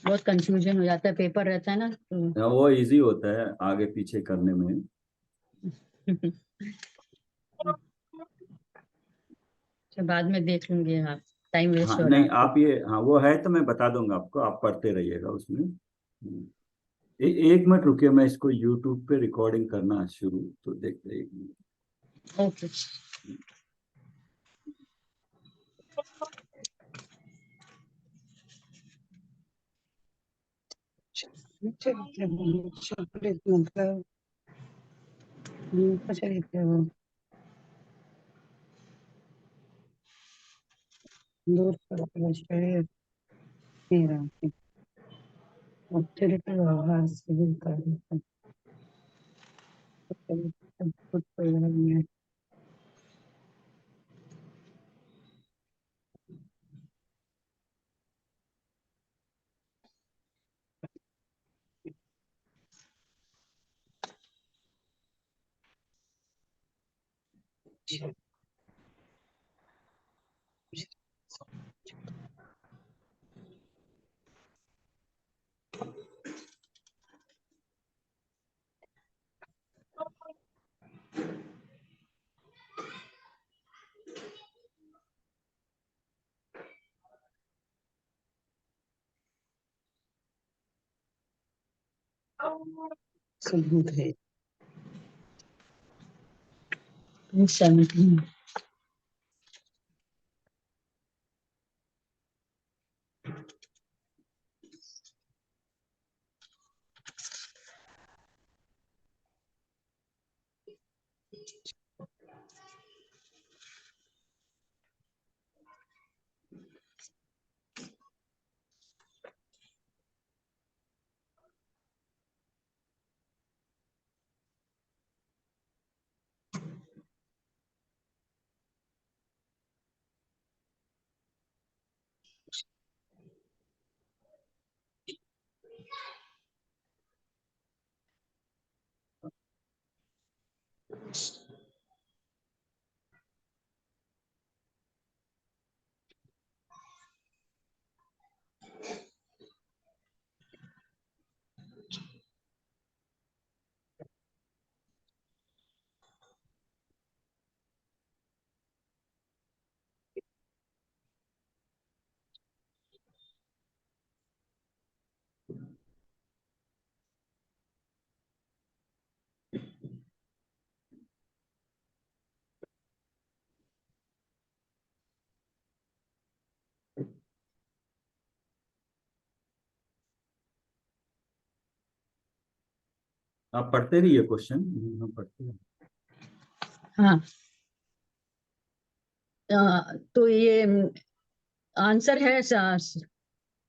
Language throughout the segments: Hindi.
बहुत कंफ्यूजन हो जाता है, पेपर रहता है ना तो। वो इजी होता है आगे पीछे करने में। बाद में देख लूंगी, हाँ टाइम वेस्ट हाँ हो रहा नहीं, है। आप ये, हाँ वो है तो मैं बता दूंगा आपको, आप पढ़ते रहिएगा उसमें। एक मिनट रुकिए, मैं इसको यूट्यूब पे रिकॉर्डिंग करना शुरू, तो देखते एक मिनट। ओके। दूर शरीर मेरा चरित्र व्यवहार सिविल कार्य खुद परिवार में। सबूत है 17। आप पढ़ते रहिए क्वेश्चन, हम पढ़ते हैं। हाँ तो ये आंसर है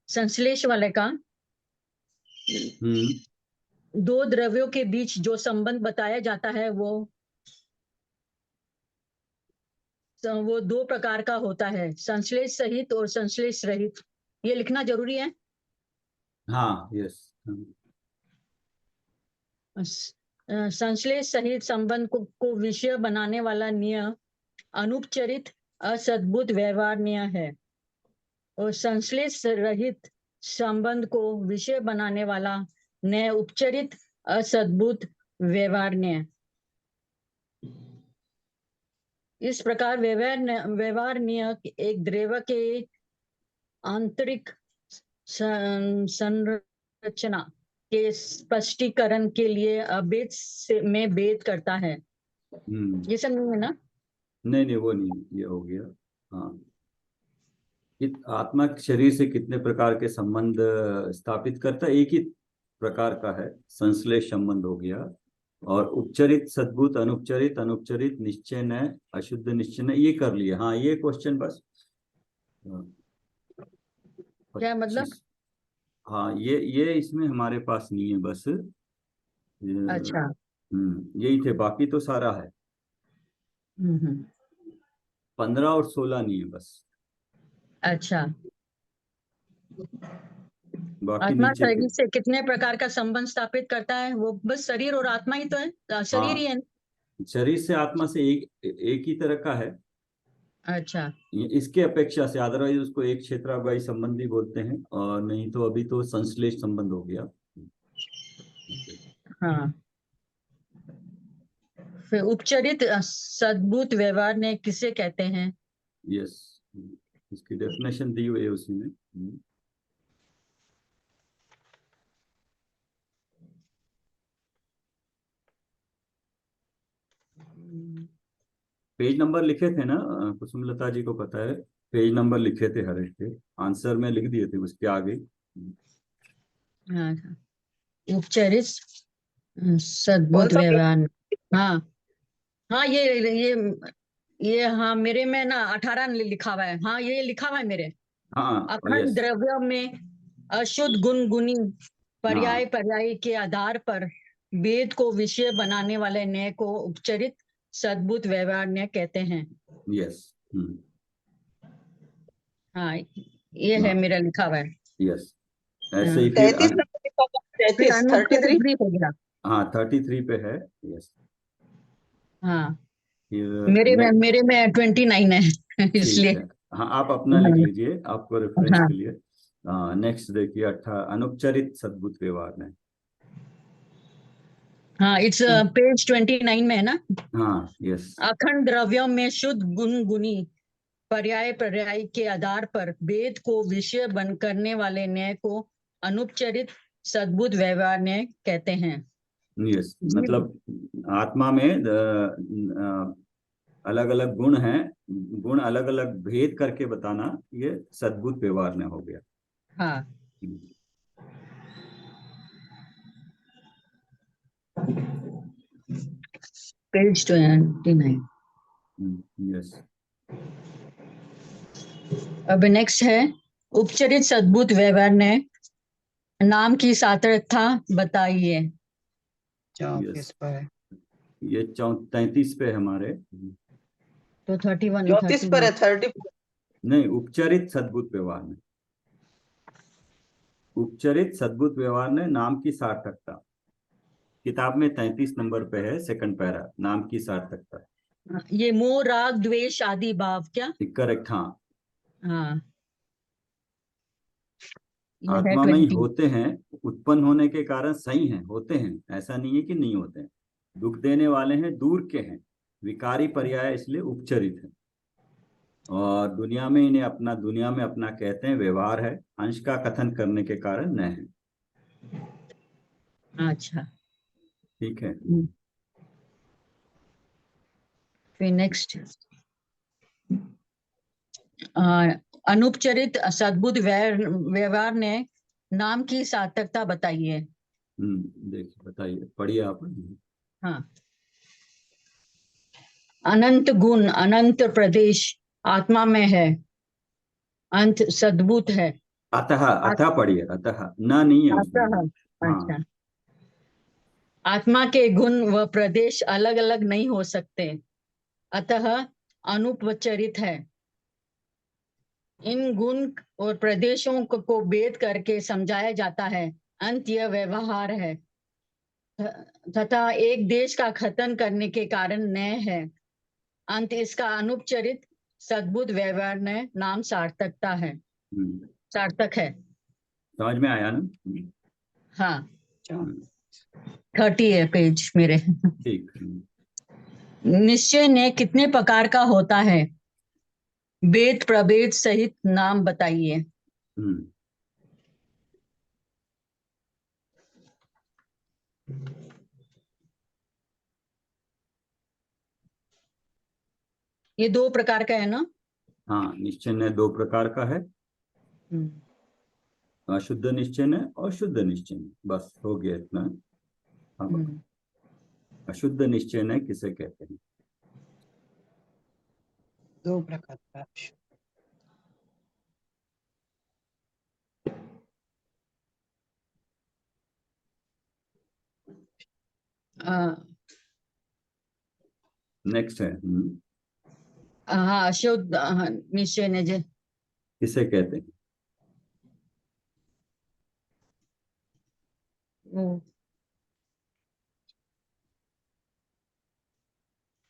संश्लेष वाले का। हम्म। दो द्रव्यों के बीच जो संबंध बताया जाता है वो दो प्रकार का होता है, संश्लेष सहित और संश्लेष रहित। ये लिखना जरूरी है। हाँ यस। संश्लेष सहित संबंध को विषय बनाने वाला नियम अनुपचरित असद्भुत व्यवहार नियम है, और संश्लेष रहित संबंध को विषय बनाने वाला न्याय उपचरित असद्भुत व्यवहार न्याय। इस प्रकार व्यवहार नियम एक द्रव्य के आंतरिक संरचना के स्पष्टीकरण के लिए अभेद में भेद करता है। ये सब नहीं है ना? नहीं नहीं, वो नहीं, ये हो गया। हाँ, आत्मा शरीर से कितने प्रकार के संबंध स्थापित करता है, एक ही प्रकार का है, संश्लेष संबंध हो गया। और उपचरित सद्भुत, अनुपचरित अनुपचरित, निश्चय न अशुद्ध निश्चय न, ये कर लिए। हाँ ये क्वेश्चन बस क्या मतलब? 25। हाँ ये इसमें हमारे पास नहीं है बस। अच्छा। यही थे, बाकी तो सारा है। हम्म। 15 और 16 नहीं है बस, अच्छा। बाकी आत्मा नीचे के। शरीर से कितने प्रकार का संबंध स्थापित करता है? वो बस शरीर और आत्मा ही तो है, शरीर ही हाँ, है। शरीर से आत्मा से एक एक ही तरह का है। अच्छा। इसके अपेक्षा से अदरवाइज उसको एक क्षेत्रावगाही संबंधी बोलते हैं, और नहीं तो अभी तो संश्लेष संबंध हो गया। हाँ, फिर उपचरित सद्भुत व्यवहार ने किसे कहते हैं? यस, इसकी डेफिनेशन दी हुई है उसी में। पेज नंबर लिखे थे ना, कुसुमलता जी को पता है, पेज नंबर लिखे थे हर एक के, आंसर में लिख दिए थे उसके आगे। हाँ, उपचरित कौन सद्भुत सा पेज? व्यवहार। हाँ, हाँ, ये हाँ, मेरे में ना 18 लिखा हुआ है। हाँ, ये लिखा हुआ है मेरे। हाँ, अखंड यस, द्रव्य में अशुद्ध गुण गुणी पर्याय हाँ, पर्याय के आधार पर वेद को विषय बनाने वाले न्याय को उपचरित सद्भुत व्यवहार न्याय कहते हैं। यस, हाँ, ये है हाँ, मेरा लिखा हुआ है। यस, ऐसे हाँ, ही फिर 33 नंबर लिखा था, फिर 33, 33। अनुपचरित भी हो गया। हाँ, 33 पे है। यस, हाँ, फिर मेरे में 29 है ठीक इसलिए। है। हाँ, आप अपना लिख हाँ, लीजिए, आपको रेफरेंस हाँ, के लिए। नेक्स्ट देखिए, अनुपचरित सद्भुत व्यवहार में। हाँ, इट्स पेज 29 में है ना। हाँ, यस, अखंड द्रव्यों में शुद्ध गुण गुणी पर्याय पर्याय के आधार पर वेद को विषय बन करने वाले न्याय को अनुपचरित सद्भुत व्यवहार न्याय कहते हैं। यस, जीव। मतलब आत्मा में अलग अलग गुण हैं, गुण अलग अलग भेद करके बताना, ये सद्भुत व्यवहार में हो गया। हाँ, पेज 29। यस, अब नेक्स्ट है उपचरित सद्भुत व्यवहार न्याय नाम की सार्थकता बताइए। 34 यस, पर है। ये 33 पे हमारे। तो 31 34 पर 31। है, 30। नहीं, उपचरित सद्भुत व्यवहार में, उपचरित सद्भुत व्यवहार में नाम की सार्थकता, किताब में 33 नंबर पे है, सेकंड पैरा, नाम की सार्थकता। ये मोह राग द्वेष आदि भाव क्या? करेक्ट, हाँ। हाँ, ये है आत्मा में ही 20। होते हैं, उत्पन्न होने के कारण सही हैं, होते हैं, ऐसा नहीं है कि नहीं होते हैं। दुख देने वाले हैं, दूर के हैं, विकारी पर्याय, इसलिए उपचरित है। और दुनिया में अपना कहते हैं, व्यवहार है, अंश का कथन करने के कारण न है। अच्छा। ठीक है। फिर नेक्स्ट अनुपचरित सद्भुत व्यवहार ने नाम की सार्थकता बताइए। देखिए, बताइए, पढ़िए आप। हाँ, अनंत गुण अनंत प्रदेश आत्मा में है, अंत सद्भुत है। अतः, आ- अतः पढ़िए, अतः ना नहीं है आता उसमें। है। हाँ, अच्छा, आत्मा के गुण व प्रदेश अलग अलग नहीं हो सकते, अतः अनुपचरित है। इन गुण और प्रदेशों को भेद करके समझाया जाता है, अंत यह व्यवहार है तथा एक देश का खतन करने के कारण न्याय है, अंत इसका अनुपचरित सद्भुत व्यवहार न्याय नाम सार्थकता है, सार्थक है। समझ में आया ना? हाँ, हम्म, 30 है पेज मेरे। ठीक। निश्चय ने कितने प्रकार का होता है, वेद प्रभेद सहित नाम बताइए। हम्म, ये 2 प्रकार का है ना? हाँ, निश्चय ने 2 प्रकार का है, हम्म, अशुद्ध निश्चय ने और शुद्ध निश्चय ने, बस हो गया इतना। अब हम्म। अशुद्ध निश्चय ने किसे कहते हैं? 2 प्रकार का। आ, नेक्स्ट है, हाँ, शुद्ध निश्चय ने किसे कहते हैं? वो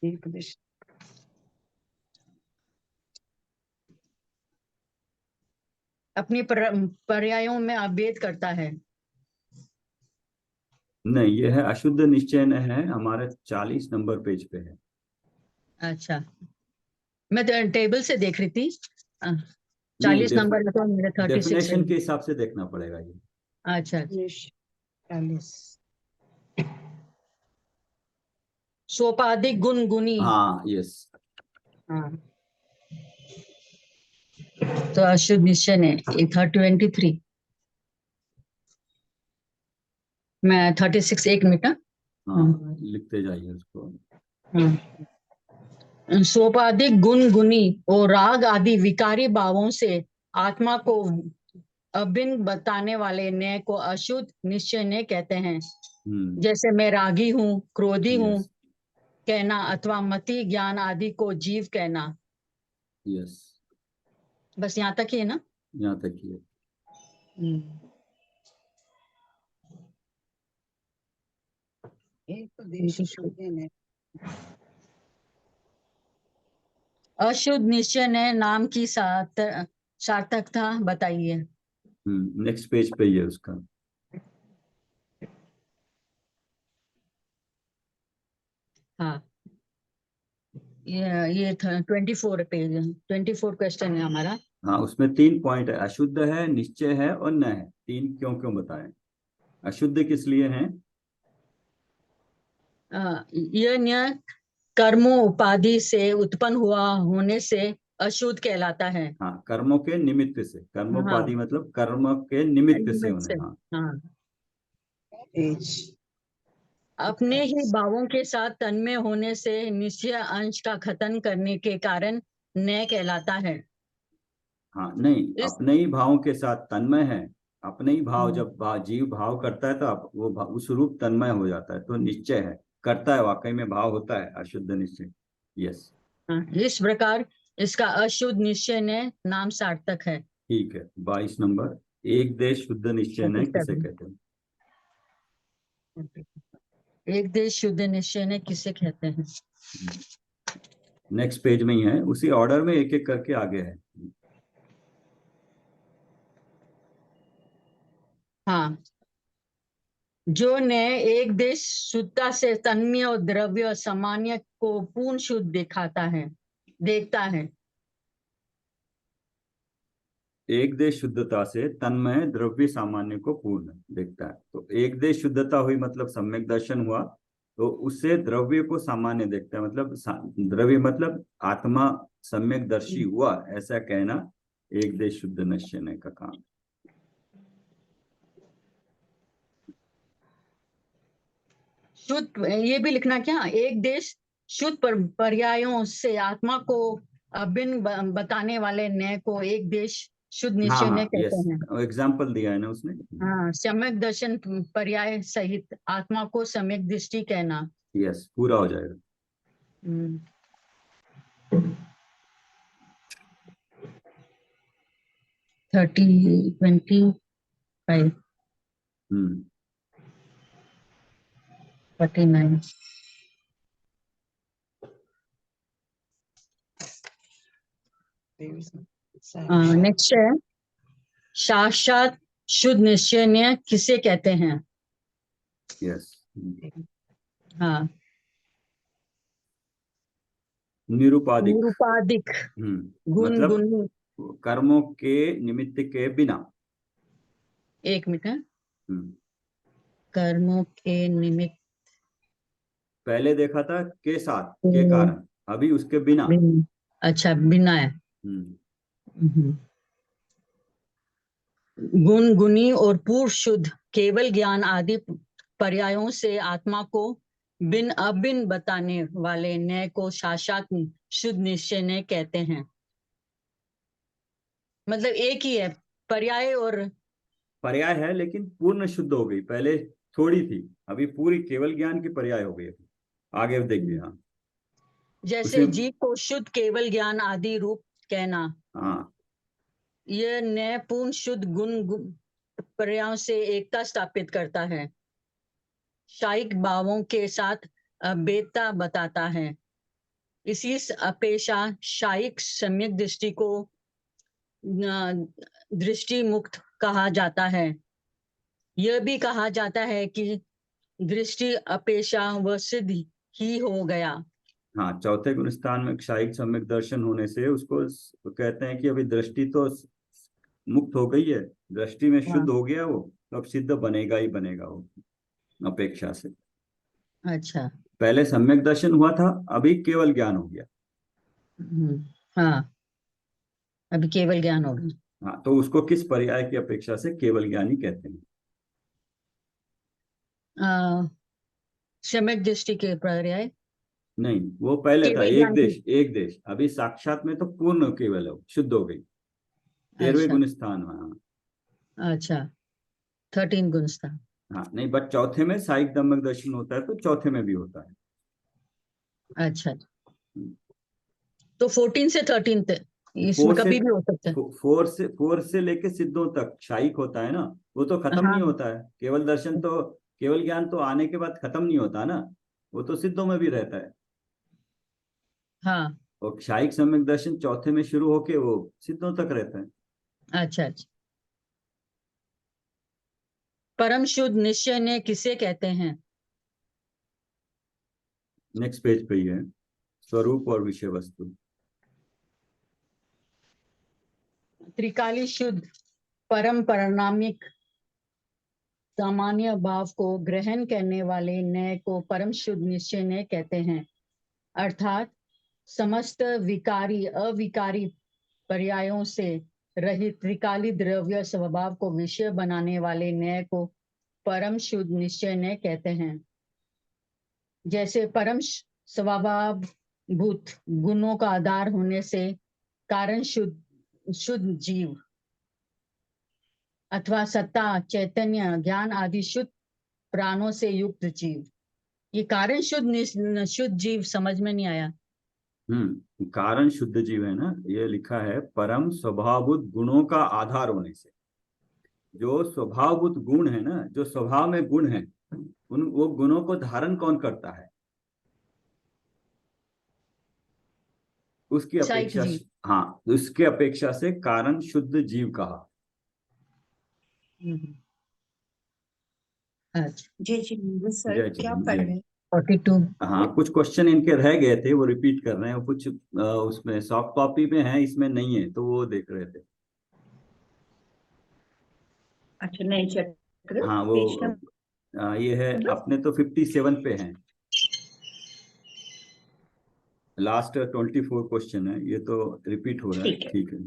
एक देश। अपनी पर्यायों में अभेद करता है। नहीं, ये है अशुद्ध निश्चय न है, हमारे 40 नंबर पेज पे है। अच्छा, मैं तो टेबल से देख रही थी। नहीं, 40 नंबर है तो मेरे 36 है। डेफिनेशन के हिसाब से देखना पड़ेगा ये। अच्छा, निश 40 सोपाधिक गुण गुनी। हाँ, यस। हाँ, तो अशुद्ध निश्चय ने 23 मैं 36 एक मिनट। हाँ, लिखते जाइए उसको। सोपाधिक गुण गुनी और राग आदि विकारी भावों से आत्मा को अभिन्न बताने वाले न्याय को अशुद्ध निश्चय ने कहते हैं। जैसे मैं रागी हूँ, क्रोधी हूँ यस, कहना अथवा मति ज्ञान आदि को जीव कहना। यस, बस यहाँ तक ही है ना। यहाँ तक ही है। एक तो देश शुद्ध ने अशुद्ध निश्चय ने नाम की सार्थकता बताइए। नेक्स्ट पेज पे ही है उसका। हाँ, ये 24 पेज 24 क्वेश्चन है हमारा। हाँ, उसमें 3 पॉइंट है, अशुद्ध है, निश्चय है और न है। 3 क्यों क्यों बताएं। अशुद्ध किस लिए है? यह न्याय कर्मों उपाधि से उत्पन्न हुआ होने से अशुद्ध कहलाता है। हाँ, कर्मों के निमित्त से, हाँ, कर्मोपाधि मतलब कर्म के निमित्त से निमित्त से। उन्हें। हाँ, हाँ, देश अपने ही भावों के साथ तन्मय होने से निश्चय अंश का खतन करने के कारण न्याय कहलाता है। हाँ, नहीं, इस अपने ही भावों के साथ तन्मय है। अपने ही भाव, जब जीव भाव करता है तो वो उस रूप तन्मय हो जाता है, तो निश्चय है, करता है, वाकई में भाव होता है, अशुद्ध निश्चय। यस, इस प्रकार इसका अशुद्ध निश्चय ने नाम सार्थक है। ठीक है। 22 नंबर, एक देश शुद्ध निश्चय न किसे 37 कहते हैं? एक देश शुद्ध निश्चय ने किसे कहते हैं? नेक्स्ट पेज में ही है, उसी ऑर्डर में एक एक करके आगे है। हाँ, जो ने एक देश शुद्धता से तन्मय और द्रव्य सामान्य को पूर्ण शुद्ध देखता है। एक देश शुद्धता से तन्मय द्रव्य सामान्य को पूर्ण देखता है। तो एक देश शुद्धता हुई मतलब सम्यक दर्शन हुआ, तो उससे द्रव्य को सामान्य देखता है, मतलब द्रव्य मतलब आत्मा सम्यक दर्शी हुआ, ऐसा कहना एक देश शुद्ध निश्चय का काम। शुद्ध ये भी लिखना क्या, एक देश शुद्ध पर्यायों से आत्मा को अभिन्न बताने वाले न्याय को एक देश शुद्ध हाँ, निश्चय ने हाँ, कहते यस, हैं। एग्जाम्पल दिया है ना उसने। हाँ, सम्यक दर्शन पर्याय सहित आत्मा को सम्यक दृष्टि कहना। यस, पूरा हो जाएगा। हम्म, 25 हम्म 39 नेक्स्ट है साक्षात शुद्ध निश्चय ने किसे कहते हैं? यस, हाँ, निरुपाधिक। निरुपाधिक गुण मतलब गुणी। कर्मों के निमित्त के बिना। एक मिनट है। हम्म कर्मों के निमित्त पहले देखा था के साथ, के के कारण, अभी उसके बिना। अच्छा, बिना है। हम्म गुण गुणी और पूर्ण शुद्ध केवल ज्ञान आदि पर्यायों से आत्मा को बिन अबिन बताने वाले न्याय को साक्षात शुद्ध निश्चय ने कहते हैं। मतलब एक ही है, पर्याय और पर्याय है, लेकिन पूर्ण शुद्ध हो गई, पहले थोड़ी थी, अभी पूरी केवल ज्ञान की पर्याय हो गई। आगे देखिए। हाँ, जैसे उसे। जीव को शुद्ध केवल ज्ञान आदि रूप कहना। हाँ, यह न्याय पूर्ण शुद्ध पर्यायों से एकता स्थापित करता है, शायिक भावों के साथ अभेदता बताता है। इसी अपेक्षा शायिक सम्यक दृष्टि को दृष्टि मुक्त कहा जाता है। यह भी कहा जाता है कि दृष्टि अपेक्षा व सिद्ध ही हो गया। हाँ, चौथे गुण स्थान में क्षायिक सम्यक दर्शन होने से उसको कहते हैं कि अभी दृष्टि तो मुक्त हो गई है, दृष्टि में शुद्ध हो गया वो, तो अब सिद्ध बनेगा ही बनेगा वो अपेक्षा से। अच्छा। पहले सम्यक दर्शन हुआ था, अभी केवल ज्ञान हो गया। हाँ, अभी केवल ज्ञान होगा। हाँ, तो उसको किस पर्याय की अपेक्षा से केवल ज्ञानी कहते हैं? सम्यक दृष्टि के पर्याय। नहीं, वो पहले था केवल एक ज्ञान की। देश एक देश, अभी साक्षात में तो पूर्ण केवल हो, शुद्ध हो गई। 13वें अच्छा गुण स्थान। हाँ। अच्छा, 13 गुण था। हाँ, नहीं, बट चौथे में साइक दम्मक दर्शन होता है, तो चौथे में भी होता है। अच्छा, तो 14 से 13 तक इसमें फोर से कभी भी हो सकता है। फोर से लेके सिद्धों तक शाइक होता है ना, वो तो खत्म नहीं हाँ होता है। केवल दर्शन तो, केवल ज्ञान तो आने के बाद खत्म नहीं होता ना, वो तो सिद्धों में भी रहता है। हाँ। और शाइक सम्यक दर्शन चौथे में शुरू होके वो सिद्धों तक रहता है। अच्छा अच्छा। परम शुद्ध निश्चय ने किसे कहते हैं? नेक्स्ट पेज पे ही है, स्वरूप और विषय वस्तु। त्रिकाली शुद्ध परम परिणामिक सामान्य भाव को ग्रहण करने वाले नय को परम शुद्ध निश्चय ने कहते हैं। अर्थात समस्त विकारी अविकारी पर्यायों से रहित त्रिकाली द्रव्य स्वभाव को विषय बनाने वाले नय को परम शुद्ध निश्चय ने कहते हैं। जैसे परम स्वभावभूत गुणों का आधार होने से कारण शुद्ध जीव अथवा सत्ता चैतन्य ज्ञान आदि शुद्ध प्राणों से युक्त जीव। ये कारण शुद्ध जीव समझ में नहीं आया। कारण शुद्ध जीव है ना, ये लिखा है परम स्वभावभूत गुणों का आधार होने से। जो स्वभावभूत गुण है ना, जो स्वभाव में गुण है, उन वो गुणों को धारण कौन करता है, उसकी साइक अपेक्षा। जीव। हाँ, उसके अपेक्षा से कारण शुद्ध जीव कहा। हम्म, अच्छा। जय जिनेन्द्र सर, जय क्या जगन्नाथ पढ़ जी। रहे हैं? 42। हाँ, कुछ क्वेश्चन इनके रह गए थे, वो रिपीट कर रहे हैं, कुछ उसमें सॉफ्ट कॉपी में है, इसमें नहीं है, तो वो देख रहे थे। अच्छा, नए चैप्टर हाँ, पेज वो ये है नंबर। अपने तो 57 पे हैं, लास्ट 24 क्वेश्चन है, ये तो रिपीट हो रहा है, ठीक है। ठीक है।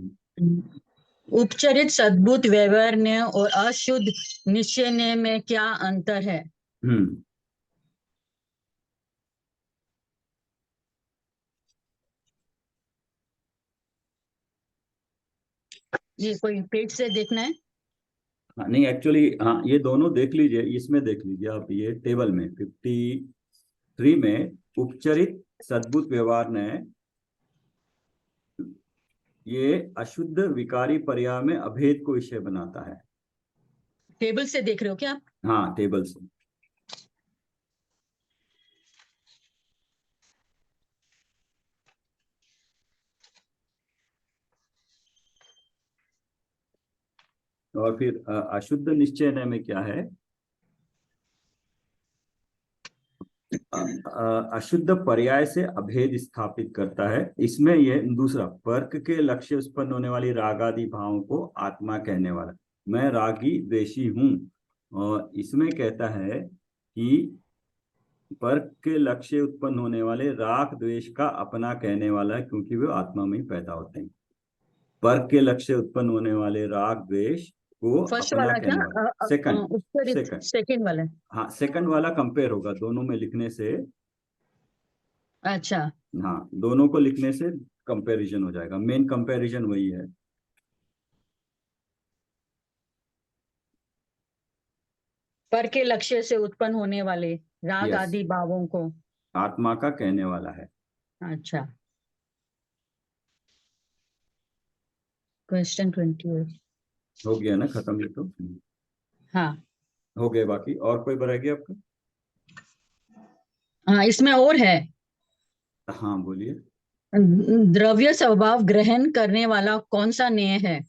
उपचरित सद्भुत व्यवहार और अशुद्ध निश्चय में क्या अंतर है? हम्म ये कोई पेज से देखना है? हाँ, नहीं एक्चुअली, हाँ, ये दोनों देख लीजिए, इसमें देख लीजिए आप, ये टेबल में 53 में उपचरित सद्भुत व्यवहार ने ये अशुद्ध विकारी पर्याय में अभेद को विषय बनाता है। टेबल से देख रहे हो क्या आप? हाँ, टेबल से। और फिर अशुद्ध निश्चय में क्या है, अशुद्ध पर्याय से अभेद स्थापित करता है। इसमें यह दूसरा पर्क के लक्ष्य उत्पन्न होने वाली राग आदि भावों को आत्मा कहने वाला, मैं रागी द्वेषी हूं, और इसमें कहता है कि पर्क के लक्ष्य उत्पन्न होने वाले राग द्वेष का अपना कहने वाला है, क्योंकि वे आत्मा में ही पैदा होते हैं। पर्क के लक्ष्य उत्पन्न होने वाले राग द्वेष को फर्स्ट अपना वाला क्या? कहने वाला, सेकंड। उपचरित सेकंड, सेकंड वाला। हाँ, सेकंड वाला कंपेयर होगा दोनों में लिखने से। अच्छा। हाँ, दोनों को लिखने से कंपैरिजन हो जाएगा, मेन कंपैरिजन वही है। पर के लक्ष्य से उत्पन्न होने वाले राग यस, आदि भावों को। आत्मा का कहने वाला है। अच्छा। क्वेश्चन 28। हो गया ना खत्म ये तो? हाँ हो गए, बाकी और कोई रहेगी आपका? हाँ, इसमें और है। हाँ, बोलिए। द्रव्य स्वभाव ग्रहण करने वाला कौन सा न्याय है?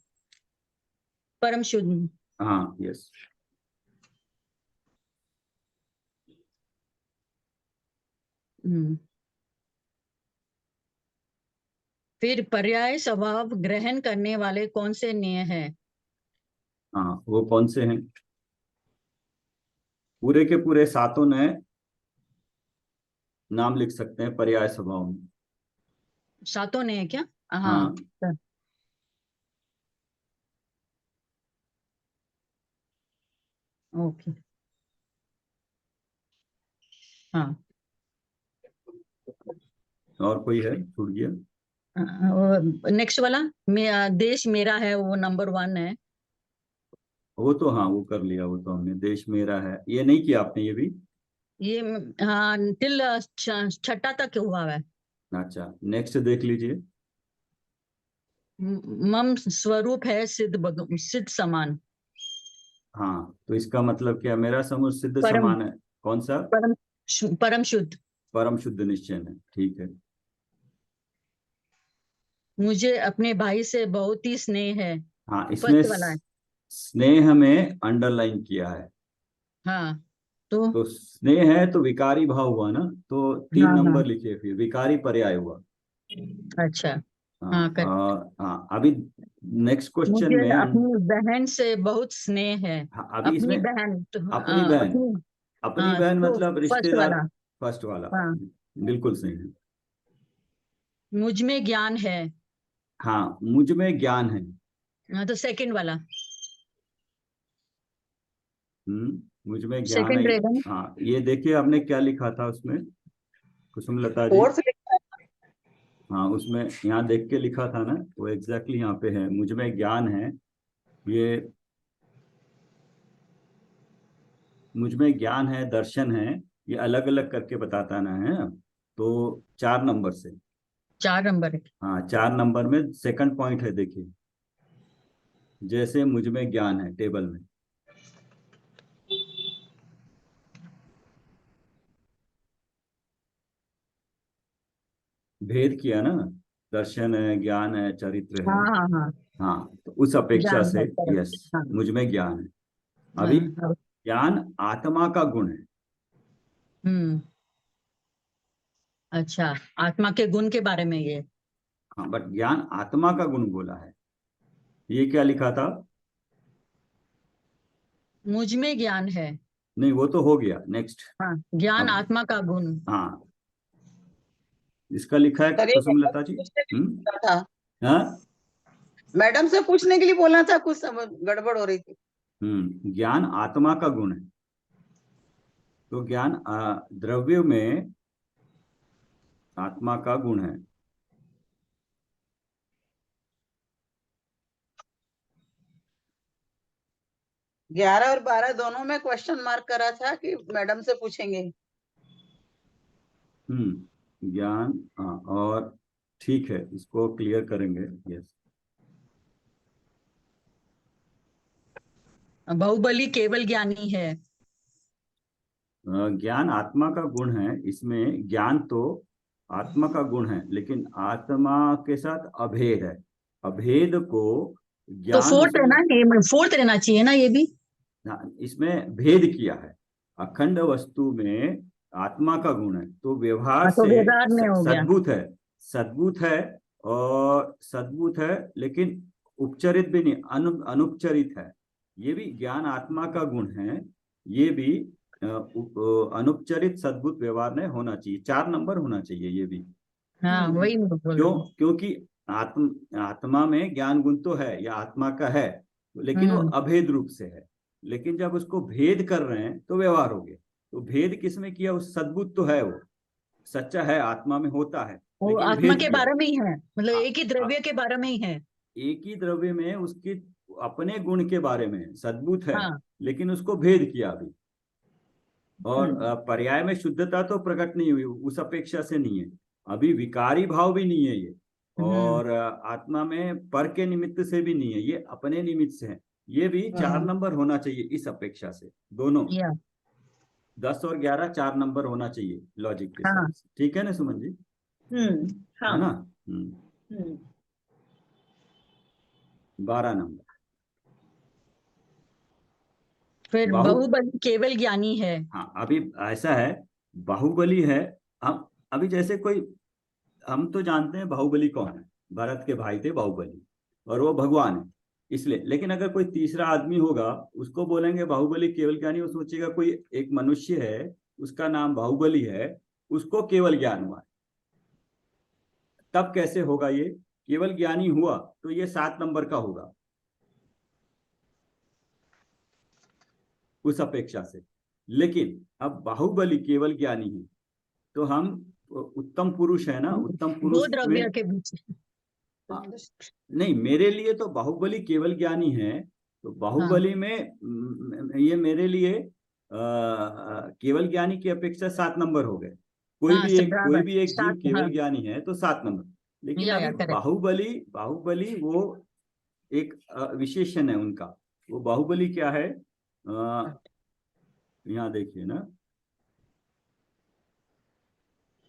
परम शुद्ध। हाँ, यस। हम्म। फिर पर्याय स्वभाव ग्रहण करने वाले कौन से न्याय है? हाँ, वो कौन से हैं? पूरे के पूरे सातों ने नाम लिख सकते हैं पर्याय स्वभाव में। सातों ने है क्या? हाँ, हाँ। ओके। हाँ। और कोई है छूट गया? नेक्स्ट वाला देश मेरा है, वो नंबर 1 है। वो तो हाँ, वो कर लिया, वो तो हमने देश मेरा है, ये नहीं किया आपने ये भी। ये हाँ टिल छठा तक हुआ है। अच्छा, नेक्स्ट देख लीजिए। मम स्वरूप है सिद्ध समान। हाँ, तो इसका मतलब क्या? मेरा समूह सिद्ध परम समान है। कौन सा? परम परम शुद्ध। परम शुद्ध निश्चय है, ठीक है। मुझे अपने भाई से बहुत ही स्नेह है। हाँ, इसमें फर्स्ट वाला है। स्नेह में अंडरलाइन किया है। हाँ तो तो स्नेह है तो विकारी भाव हुआ ना, तो 3 हाँ हाँ। नंबर लिखिए, फिर विकारी पर्याय हुआ। अच्छा। हाँ, हाँ कर। हाँ, अभी नेक्स्ट क्वेश्चन मुझे में अपनी बहन से बहुत स्नेह है। हाँ, अभी अपनी इसमें बहन तो अपनी बहन। अपनी। अपनी हाँ बहन तो मतलब फर्स्ट रिश्तेदार। वाला। फर्स्ट वाला। हाँ। बिल्कुल सही है। मुझ में ज्ञान है। हाँ, मुझ में ज्ञान है। हाँ तो सेकंड वाला। मुझ में ज्ञान है। सेकंड रहेगा ना? हाँ, ये देखिए आपने क्या लिखा था उसमें, कुसुमलता जी। फोर्थ लिखा है। हाँ, उसमें यहाँ देख के लिखा था ना, वो एग्जैक्टली यहाँ पे है, मुझ में ज्ञान है। ये मुझ में ज्ञान है, दर्शन है, ये अलग अलग करके बताता ना है। तो 4 नंबर से। 4 नंबर है। हाँ, 4 नंबर में सेकंड पॉइंट है, देखिए। जैसे मुझ में ज्ञान है टेबल में। भेद किया ना, दर्शन है, ज्ञान है, चरित्र है। हाँ हाँ हाँ। हाँ, तो उस अपेक्षा ज्ञान से है correct। यस, हाँ मुझ में ज्ञान है। अभी हाँ। ज्ञान आत्मा का गुण है। हम्म। अच्छा, आत्मा के गुण के बारे में ये। हाँ, बट ज्ञान आत्मा का गुण बोला है। ये क्या लिखा था? मुझ में ज्ञान है। नहीं, वो तो हो गया, नेक्स्ट। हाँ, ज्ञान अब आत्मा का गुण। हाँ, इसका लिखा है सर ये मैडम कुसुमलता से जी। पूछने के लिए हम्म। बोला था। हाँ। मैडम से पूछने के लिए बोलना था, कुछ समझ गड़बड़ हो रही थी। ज्ञान आत्मा का गुण है। तो ज्ञान द्रव्य में आत्मा का गुण है। 11 और 12 दोनों में क्वेश्चन मार्क करा था कि मैडम से पूछेंगे। ज्ञान, हाँ, और ठीक है, इसको क्लियर करेंगे, यस। बाहुबली केवल ज्ञानी है। ज्ञान आत्मा का गुण है, इसमें ज्ञान तो आत्मा का गुण है, लेकिन आत्मा के साथ अभेद है। अभेद को तो ज्ञान फोर्थ है उसमें। ना, फोर्थ रहना चाहिए ना ये भी। हाँ, इसमें भेद किया है। अखंड वस्तु में आत्मा का गुण है, तो व्यवहार हाँ तो से व्यवहार में हो गया। सद्भुत है। सद्भुत है, और सद्भुत है, लेकिन उपचरित भी नहीं, अनुपचरित है। ये भी ज्ञान आत्मा का गुण है। ये भी अनुपचरित सद्भुत व्यवहार में होना चाहिए, 4 नंबर होना चाहिए ये भी। हाँ वही मैं बोल रही क्यों? हूँ। क्योंकि आत्मा में ज्ञान गुण तो है, या आत्मा का है, लेकिन वो हम्म अभेद रूप से है। लेकिन जब उसको भेद कर रहे हैं तो व्यवहार हो गया। तो भेद किसमें किया? उस सद्भुत तो है वो, सच्चा है, आत्मा में होता है, वो लेकिन आत्मा भेद के किया। बारे में ही है, मतलब आ, एक ही आ, द्रव्य के बारे में ही है। एक ही द्रव्य में उसकी अपने गुण के बारे में सद्भुत है, हाँ। लेकिन उसको भेद किया अभी। और हम्म पर्याय में शुद्धता तो प्रकट नहीं हुई, उस अपेक्षा से नहीं है। अभी विकारी भाव भी नहीं है ये। हम्म। और आत्मा में पर के निमित्त से भी नहीं है, ये अपने निमित्त से है। ये भी 4 हाँ, नंबर होना चाहिए इस अपेक्षा से, दोनों। या 10 और 11 4 नंबर होना चाहिए लॉजिक के हिसाब हाँ से, ठीक है ना सुमन जी? हाँ है ना। 12 नंबर। फिर बहुबली केवल ज्ञानी है। हाँ, अभी ऐसा है, बाहुबली है। हम अभी जैसे कोई, हम तो जानते हैं बाहुबली कौन है, भरत के भाई थे बाहुबली, और वो भगवान है इसलिए। लेकिन अगर कोई तीसरा आदमी होगा, उसको बोलेंगे बाहुबली केवल ज्ञानी, वो सोचेगा कोई एक मनुष्य है, उसका नाम बाहुबली है, उसको केवल ज्ञान हुआ है। तब कैसे होगा ये? केवल ज्ञानी हुआ तो ये 7 नंबर का होगा उस अपेक्षा से। लेकिन अब बाहुबली केवल ज्ञानी है, तो हम उत्तम पुरुष है ना, उत्तम दो पुरुष द्रव्य में के बीच। हाँ, नहीं, मेरे लिए तो बाहुबली केवल ज्ञानी है, तो बाहुबली में ये मेरे लिए केवल ज्ञानी की अपेक्षा 7 नंबर हो गए। कोई बराबर भी एक जीव 7। केवल ज्ञानी है तो 7 नंबर। लेकिन अभी करेक्ट। बाहुबली बाहुबली वो एक विशेषण है उनका। वो बाहुबली क्या है, यहाँ देखिए ना,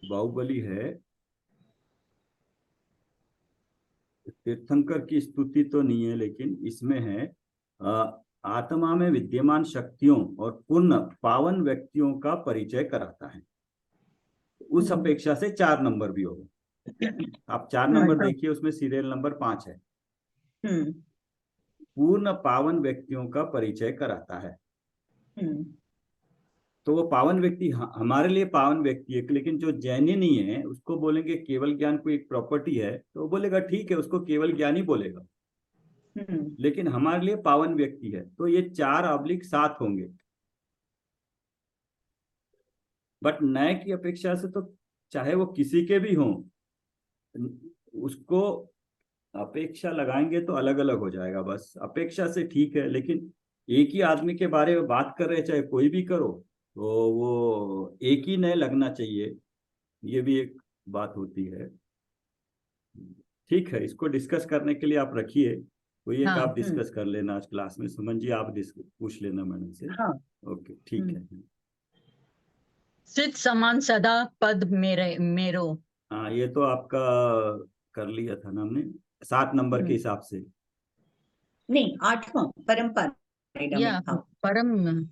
बाहुबली है, तीर्थंकर की स्तुति तो नहीं है, लेकिन इसमें है आत्मा में विद्यमान शक्तियों और पूर्ण पावन व्यक्तियों का परिचय कराता है। उस अपेक्षा से 4 नंबर भी होगा। आप 4 नंबर देखिए, उसमें सीरियल नंबर 5 है। पूर्ण पावन व्यक्तियों का परिचय कराता है। तो वो पावन व्यक्ति हमारे लिए पावन व्यक्ति है, लेकिन जो जैनी नहीं है उसको बोलेंगे केवल ज्ञान कोई एक प्रॉपर्टी है, तो वो बोलेगा ठीक है, उसको केवल ज्ञानी बोलेगा। लेकिन हमारे लिए पावन व्यक्ति है, तो ये 4/7 होंगे। बट नए की अपेक्षा से तो चाहे वो किसी के भी हों, उसको अपेक्षा लगाएंगे तो अलग अलग हो जाएगा। बस अपेक्षा से ठीक है, लेकिन एक ही आदमी के बारे में बात कर रहे, चाहे कोई भी करो, तो वो एक ही नए लगना चाहिए, ये भी एक बात होती है। ठीक है, इसको डिस्कस करने के लिए आप रखिए, कोई एक आप डिस्कस कर लेना आज क्लास में। सुमन जी आप पूछ लेना मैडम से। ओके, ठीक है। सिद्ध समान सदा पद मेरो। हाँ, ये तो आपका कर लिया था ना हमने, 7 नंबर के हिसाब से। नहीं, 8वां परम परम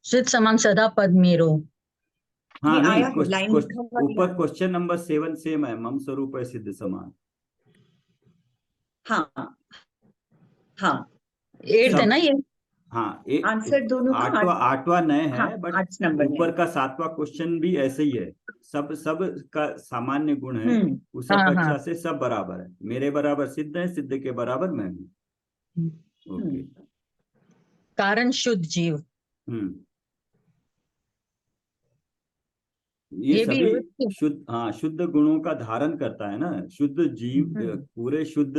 सिद्ध समान सदा पद मेरो। हाँ, नहीं, आया लाइन ऊपर क्वेश्चन नंबर 7 सेम है, मम स्वरूप है सिद्ध समान। हाँ हाँ, 8 है ना ये। हाँ, आंसर दोनों का 8वां नए है। हाँ, बट 8 नंबर ऊपर का 7वां क्वेश्चन भी ऐसे ही है। सब का सामान्य गुण है, उस अपेक्षा से सब बराबर है। मेरे बराबर सिद्ध है, सिद्ध के बराबर मैं हूँ। ओके। कारण शुद्ध जीव। ये भी सभी शुद्ध, हाँ, शुद्ध गुणों का धारण करता है ना। शुद्ध जीव पूरे शुद्ध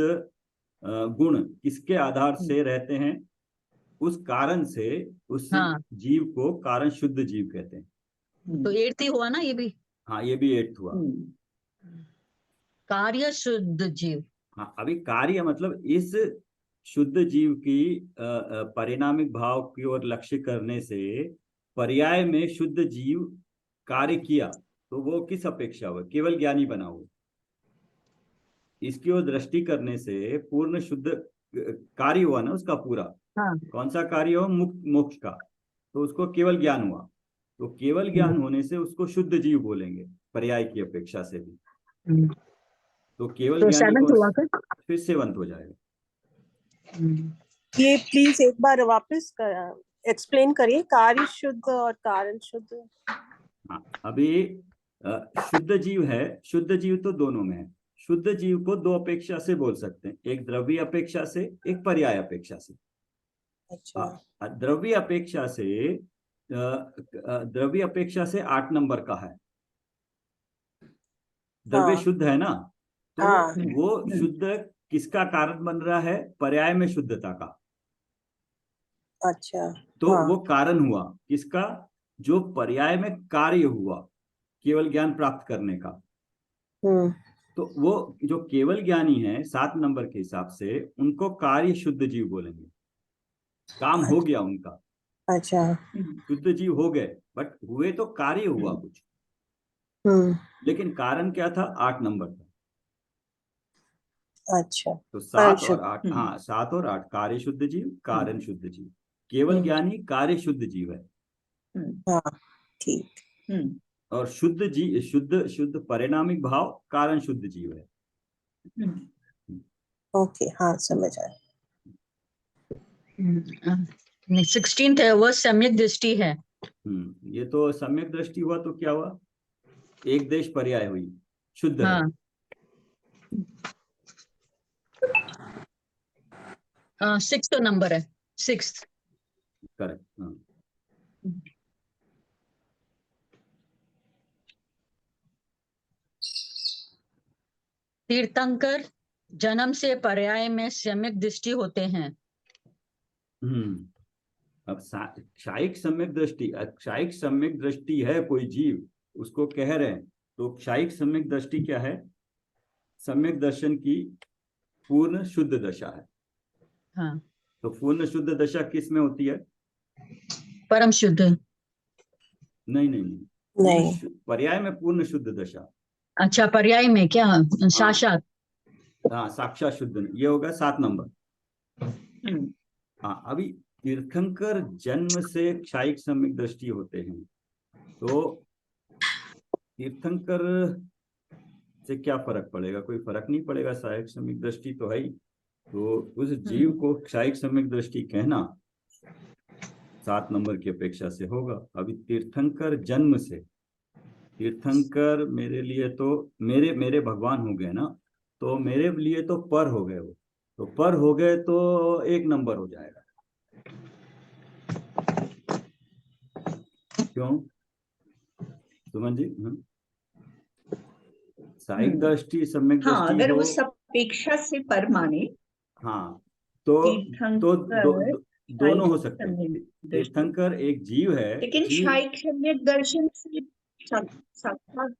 गुण किसके आधार से रहते हैं? उस कारण से उस जीव को कारण शुद्ध जीव कहते हैं। तो 8 ही हुआ ना ये भी। हाँ, ये भी 8 हुआ। कार्य शुद्ध जीव। हाँ, अभी कार्य मतलब इस शुद्ध जीव की परिणामिक भाव की ओर लक्ष्य करने से पर्याय में शुद्ध जीव कार्य किया, तो वो किस अपेक्षा हुआ? केवल ज्ञानी बना हुआ। इसकी ओर दृष्टि करने से पूर्ण शुद्ध कार्य हुआ ना उसका पूरा। कौन सा कार्य हो? मुक्त मोक्ष का, तो उसको केवल ज्ञान हुआ। तो केवल ज्ञान होने से उसको शुद्ध जीव बोलेंगे, पर्याय की अपेक्षा से भी। तो केवल तो ज्ञानी को हुआ फिर 7 हो जाएगा। ये प्लीज एक बार वापस एक्सप्लेन करिए, कार्य शुद्ध और कारण शुद्ध। हाँ, अभी शुद्ध जीव है, शुद्ध जीव तो दोनों में है। शुद्ध जीव को 2 अपेक्षा से बोल सकते हैं, एक द्रव्य अपेक्षा से, एक पर्याय अपेक्षा से। अच्छा। द्रव्य अपेक्षा से 8 नंबर का है। द्रव्य शुद्ध है ना, तो वो शुद्ध किसका कारण बन रहा है? पर्याय में शुद्धता का। अच्छा। तो वो कारण हुआ किसका? जो पर्याय में कार्य हुआ केवल ज्ञान प्राप्त करने का। तो वो जो केवल ज्ञानी है 7 नंबर के हिसाब से, उनको कार्य शुद्ध जीव बोलेंगे। काम हो गया उनका। अच्छा। शुद्ध जीव हो गए, बट हुए तो कार्य हुआ कुछ। लेकिन कारण क्या था? 8 नंबर था। अच्छा, तो कारण 7 और शुद्ध। 8, हाँ 7 और 8 कार्य शुद्ध जीव, कारण शुद्ध जीव। केवल ज्ञानी कार्य शुद्ध जीव है, हाँ, ठीक। और शुद्ध जीव, शुद्ध परिणामिक भाव कारण शुद्ध जीव है। ओके, हाँ समझ आया। 16th है वह सम्यक दृष्टि है। ये तो सम्यक दृष्टि हुआ तो क्या हुआ? एक देश पर्याय हुई, शुद्ध है। हाँ 6th नंबर है, 6th। करेक्ट, हाँ। तीर्थंकर जन्म से पर्याय में सम्यक दृष्टि होते हैं। अब क्षायिक सम्यक दृष्टि, क्षायिक सम्यक दृष्टि है कोई जीव, उसको कह रहे हैं, तो क्षायिक सम्यक दृष्टि क्या है? सम्यक दर्शन की पूर्ण शुद्ध दशा है। हाँ तो पूर्ण शुद्ध दशा किस में होती है? परम शुद्ध। नहीं नहीं नहीं, नहीं, पर्याय में पूर्ण शुद्ध दशा। अच्छा पर्याय में क्या? साक्षात। हाँ साक्षात शुद्ध, ये होगा 7 नंबर। हाँ, अभी तीर्थंकर जन्म से क्षायिक सम्यक दृष्टि होते हैं, तो तीर्थंकर से क्या फर्क पड़ेगा? कोई फर्क नहीं पड़ेगा, क्षायिक सम्यक दृष्टि तो है ही। तो उस जीव को क्षायिक सम्यक दृष्टि कहना 7 नंबर की अपेक्षा से होगा। अभी तीर्थंकर जन्म से, तीर्थंकर मेरे लिए तो मेरे भगवान हो गए ना, तो मेरे लिए तो पर हो गए वो, तो पर हो गए तो 1 नंबर हो जाएगा। क्यों सुमन जी? क्षायिक दृष्टि सम्यक हाँ, दृष्टि अगर हो, उस अपेक्षा से पर माने हाँ तो तीर्थंकर दोनों हो सकते हैं। सम्यक दृष्टि, तीर्थंकर एक जीव है, लेकिन जीव शायद सम्यक दर्शन से साक्षात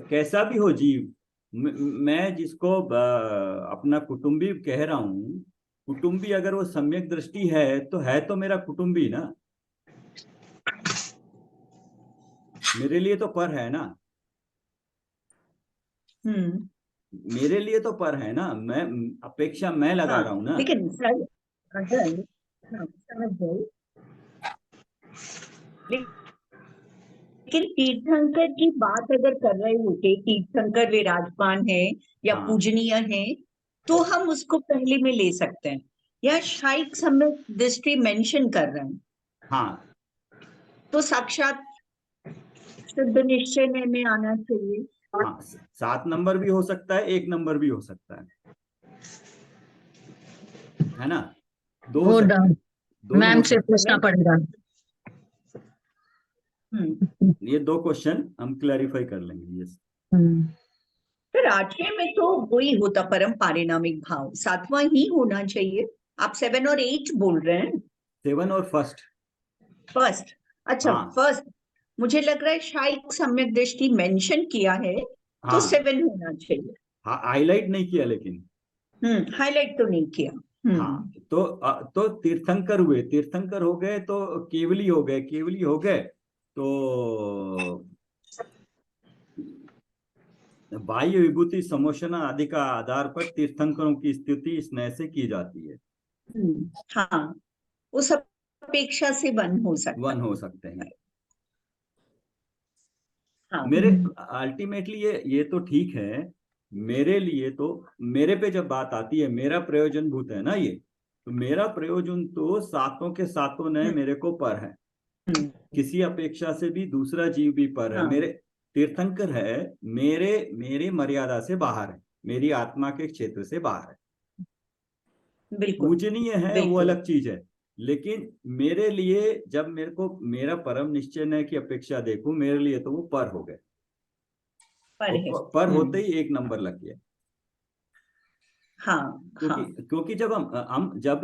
कैसा भी हो जीव, मैं जिसको अपना कुटुंबी कह रहा हूँ, कुटुंबी अगर वो सम्यक दृष्टि है तो मेरा कुटुंबी ना, मेरे लिए तो पर है ना, मेरे लिए तो पर है ना, मैं अपेक्षा मैं लगा रहा हूँ ना। लेकिन सर अगर समझ गए, लेकिन तीर्थंकर की बात अगर कर रहे होते, तीर्थंकर विराजमान है या हाँ। पूजनीय है, तो हम उसको पहले में ले सकते हैं। या शायद सम्यक दृष्टि मेंशन कर रहे हैं, हाँ तो साक्षात शुद्ध निश्चय में आना चाहिए। हाँ, 7 नंबर भी हो सकता है, 1 नंबर भी हो सकता है ना? दो हो वो सकते हैं, दोनों मैम हो से सकते पूछना पड़ेगा। हैं। ये 2 क्वेश्चन हम क्लैरिफाई कर लेंगे। यस, फिर 8वें में तो वही होता परम पारिणामिक भाव, 7वां ही होना चाहिए। आप 7 और 8 बोल रहे हैं। 7 और फर्स्ट, अच्छा हाँ फर्स्ट, मुझे लग रहा है शायद सम्यक दृष्टि मेंशन किया है, तो हाँ 7 होना चाहिए। हाईलाइट नहीं किया, लेकिन हाईलाइट तो नहीं किया। हाँ तो तीर्थंकर हुए, तीर्थंकर हो गए तो केवली हो गए, केवली हो गए तो बाह्य विभूति समोषणा आदि का आधार पर तीर्थंकरों की स्थिति स्नेह से की जाती है। हाँ, उस अपेक्षा से 1 हो सकता 1 हो सकते हैं। हाँ। मेरे अल्टीमेटली ये तो ठीक है, मेरे लिए तो, मेरे पे जब बात आती है, मेरा प्रयोजन भूत है ना ये, तो मेरा प्रयोजन तो 7 के 7 ने मेरे को पर है, किसी अपेक्षा से भी दूसरा जीव भी पर है। हाँ। मेरे तीर्थंकर है, मेरे मर्यादा से बाहर है, मेरी आत्मा के क्षेत्र से बाहर है। बिल्कुल पूजनीय है वो अलग चीज है, लेकिन मेरे लिए जब मेरे को मेरा परम निश्चय की अपेक्षा देखूं, मेरे लिए तो वो पर हो गए, पर होते ही 1 नंबर लग गया। हाँ, क्योंकि जब हम जब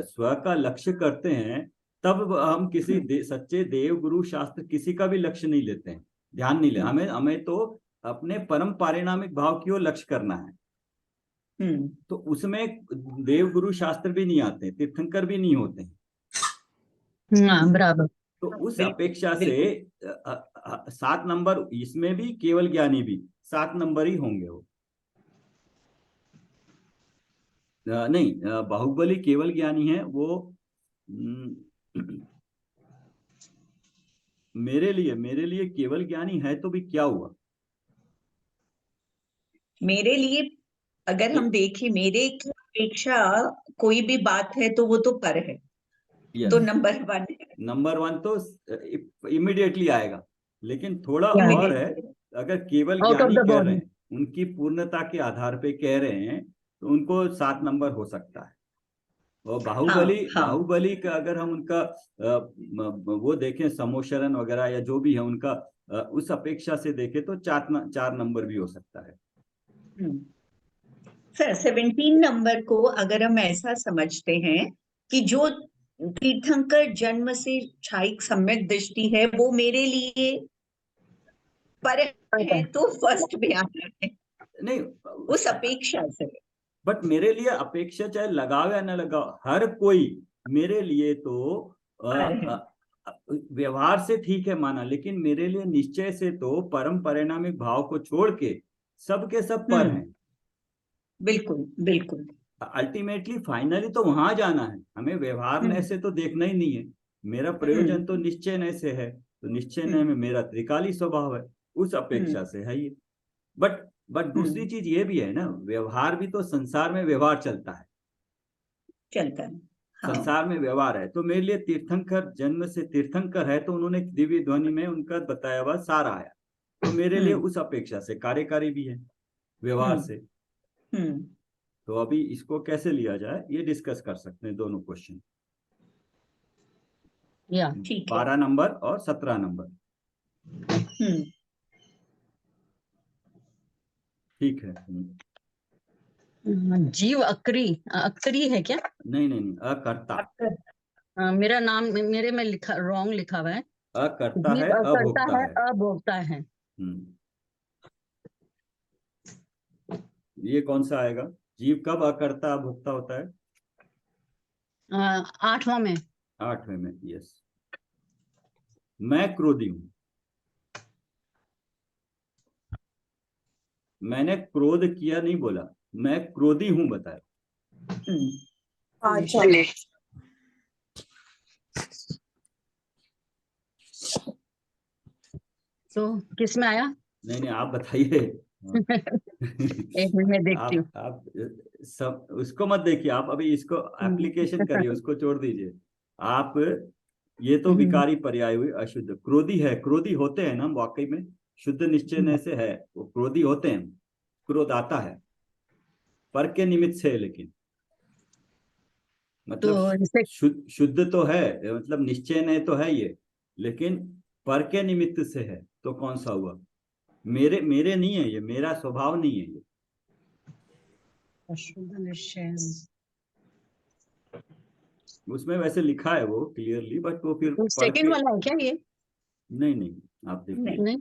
स्व का लक्ष्य करते हैं, तब हम किसी सच्चे देव गुरु शास्त्र किसी का भी लक्ष्य नहीं लेते हैं, ध्यान नहीं ले, हमें तो अपने परम पारिणामिक भाव की ओर लक्ष्य करना है। तो उसमें देव गुरु शास्त्र भी नहीं आते, तीर्थंकर भी नहीं होते हैं। हाँ बराबर। तो उस अपेक्षा से 7 नंबर इसमें भी, केवल ज्ञानी भी 7 नंबर ही होंगे वो। नहीं, बाहुबली केवल ज्ञानी है वो। मेरे लिए केवल ज्ञानी है तो भी क्या हुआ? मेरे लिए अगर हम देखें, मेरे की अपेक्षा कोई भी बात है तो वो तो पर है, Yes. तो नंबर 1 है। नंबर 1 तो इमीडिएटली आएगा, लेकिन थोड़ा और Immediate। है। अगर केवल आउट ऑफ ज्ञानी द कह रहे बॉडी। हैं, उनकी पूर्णता के आधार पे कह रहे हैं, तो उनको 7 नंबर हो सकता है। और हाँ, हाँ, बाहुबली का अगर हम उनका वो देखें, समोशरण वगैरह या जो भी है उनका, उस अपेक्षा से देखें तो 4 नंबर भी हो सकता है। सर 17 नंबर को अगर हम ऐसा समझते हैं कि जो तीर्थंकर जन्म से क्षायिक सम्यक दृष्टि है वो मेरे लिए पर है, तो फर्स्ट में आता है नहीं, उस अपेक्षा से। बट मेरे लिए अपेक्षा चाहे लगाओ या न लगाओ, हर कोई मेरे लिए तो पर है। व्यवहार से ठीक है माना, लेकिन मेरे लिए निश्चय से तो परम परिणामिक भाव को छोड़ के सबके सब पर हैं। बिल्कुल बिल्कुल। अल्टीमेटली फाइनली तो वहां जाना है हमें, व्यवहार नय से तो देखना ही नहीं है। मेरा प्रयोजन तो निश्चय नय से है, तो निश्चय नय में मेरा त्रिकाली स्वभाव है, उस अपेक्षा से है ये। बट दूसरी चीज ये भी है ना, व्यवहार भी तो, संसार में व्यवहार चलता है, चलता है। हाँ। संसार में व्यवहार है। तो मेरे लिए तीर्थंकर जन्म से तीर्थंकर है, तो उन्होंने दिव्य ध्वनि में उनका बताया हुआ सार आया, तो मेरे लिए उस अपेक्षा से कार्यकारी भी है व्यवहार से। तो अभी इसको कैसे लिया जाए ये डिस्कस कर सकते हैं, दोनों क्वेश्चन, या ठीक है। 12 नंबर और 17 नंबर। ठीक है। जीव अक्री है क्या? नहीं, अकर्ता। मेरा नाम मेरे में लिखा रॉन्ग लिखा हुआ है। अकर्ता जीव है, करता अभोक्ता है, है। अभोक्ता है। ये कौन सा आएगा? जीव कब अकर्ता अभोक्ता होता है? 8वां में। 8वें में, यस। मैं क्रोधी हूं, मैंने क्रोध किया नहीं बोला, मैं क्रोधी हूं बताया। तो किस में आया? नहीं आप बताइए। एक मिनट में देखती हूँ। आप सब उसको मत देखिए, आप अभी इसको एप्लीकेशन करिए, उसको छोड़ दीजिए आप। ये तो विकारी पर्याय हुई, अशुद्ध। क्रोधी है, क्रोधी होते हैं ना वाकई में, शुद्ध निश्चय से है, वो क्रोधी होते हैं, क्रोध आता है, पर के निमित्त से है, लेकिन मतलब तो शुद्ध तो है, मतलब निश्चय नहीं तो है ये, लेकिन पर के निमित्त से है, तो कौन सा हुआ? मेरे नहीं है ये, मेरा स्वभाव नहीं है ये। अशुद्ध निश्चय उसमें वैसे लिखा है वो क्लियरली, बट वो फिर सेकंड वाला है क्या ये? नहीं आप देखिए। नहीं,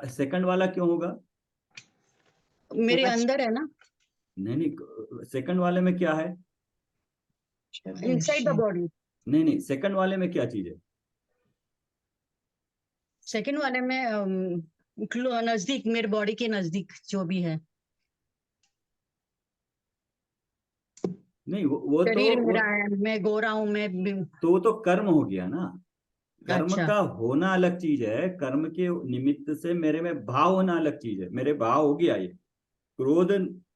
सेकंड वाला क्यों होगा? मेरे अंदर है ना, नहीं, सेकंड वाले में क्या है? Inside the body. नहीं, सेकंड वाले में क्या चीज है? सेकंड वाले में नजदीक, मेरे बॉडी के नजदीक जो भी है, नहीं वो शरीर तो मेरा है, मैं गोरा हूँ, मैं तो वो तो कर्म हो गया ना। कर्म अच्छा। का होना अलग चीज है, कर्म के निमित्त से मेरे में भाव होना अलग चीज है। मेरे भाव हो गया ये क्रोध,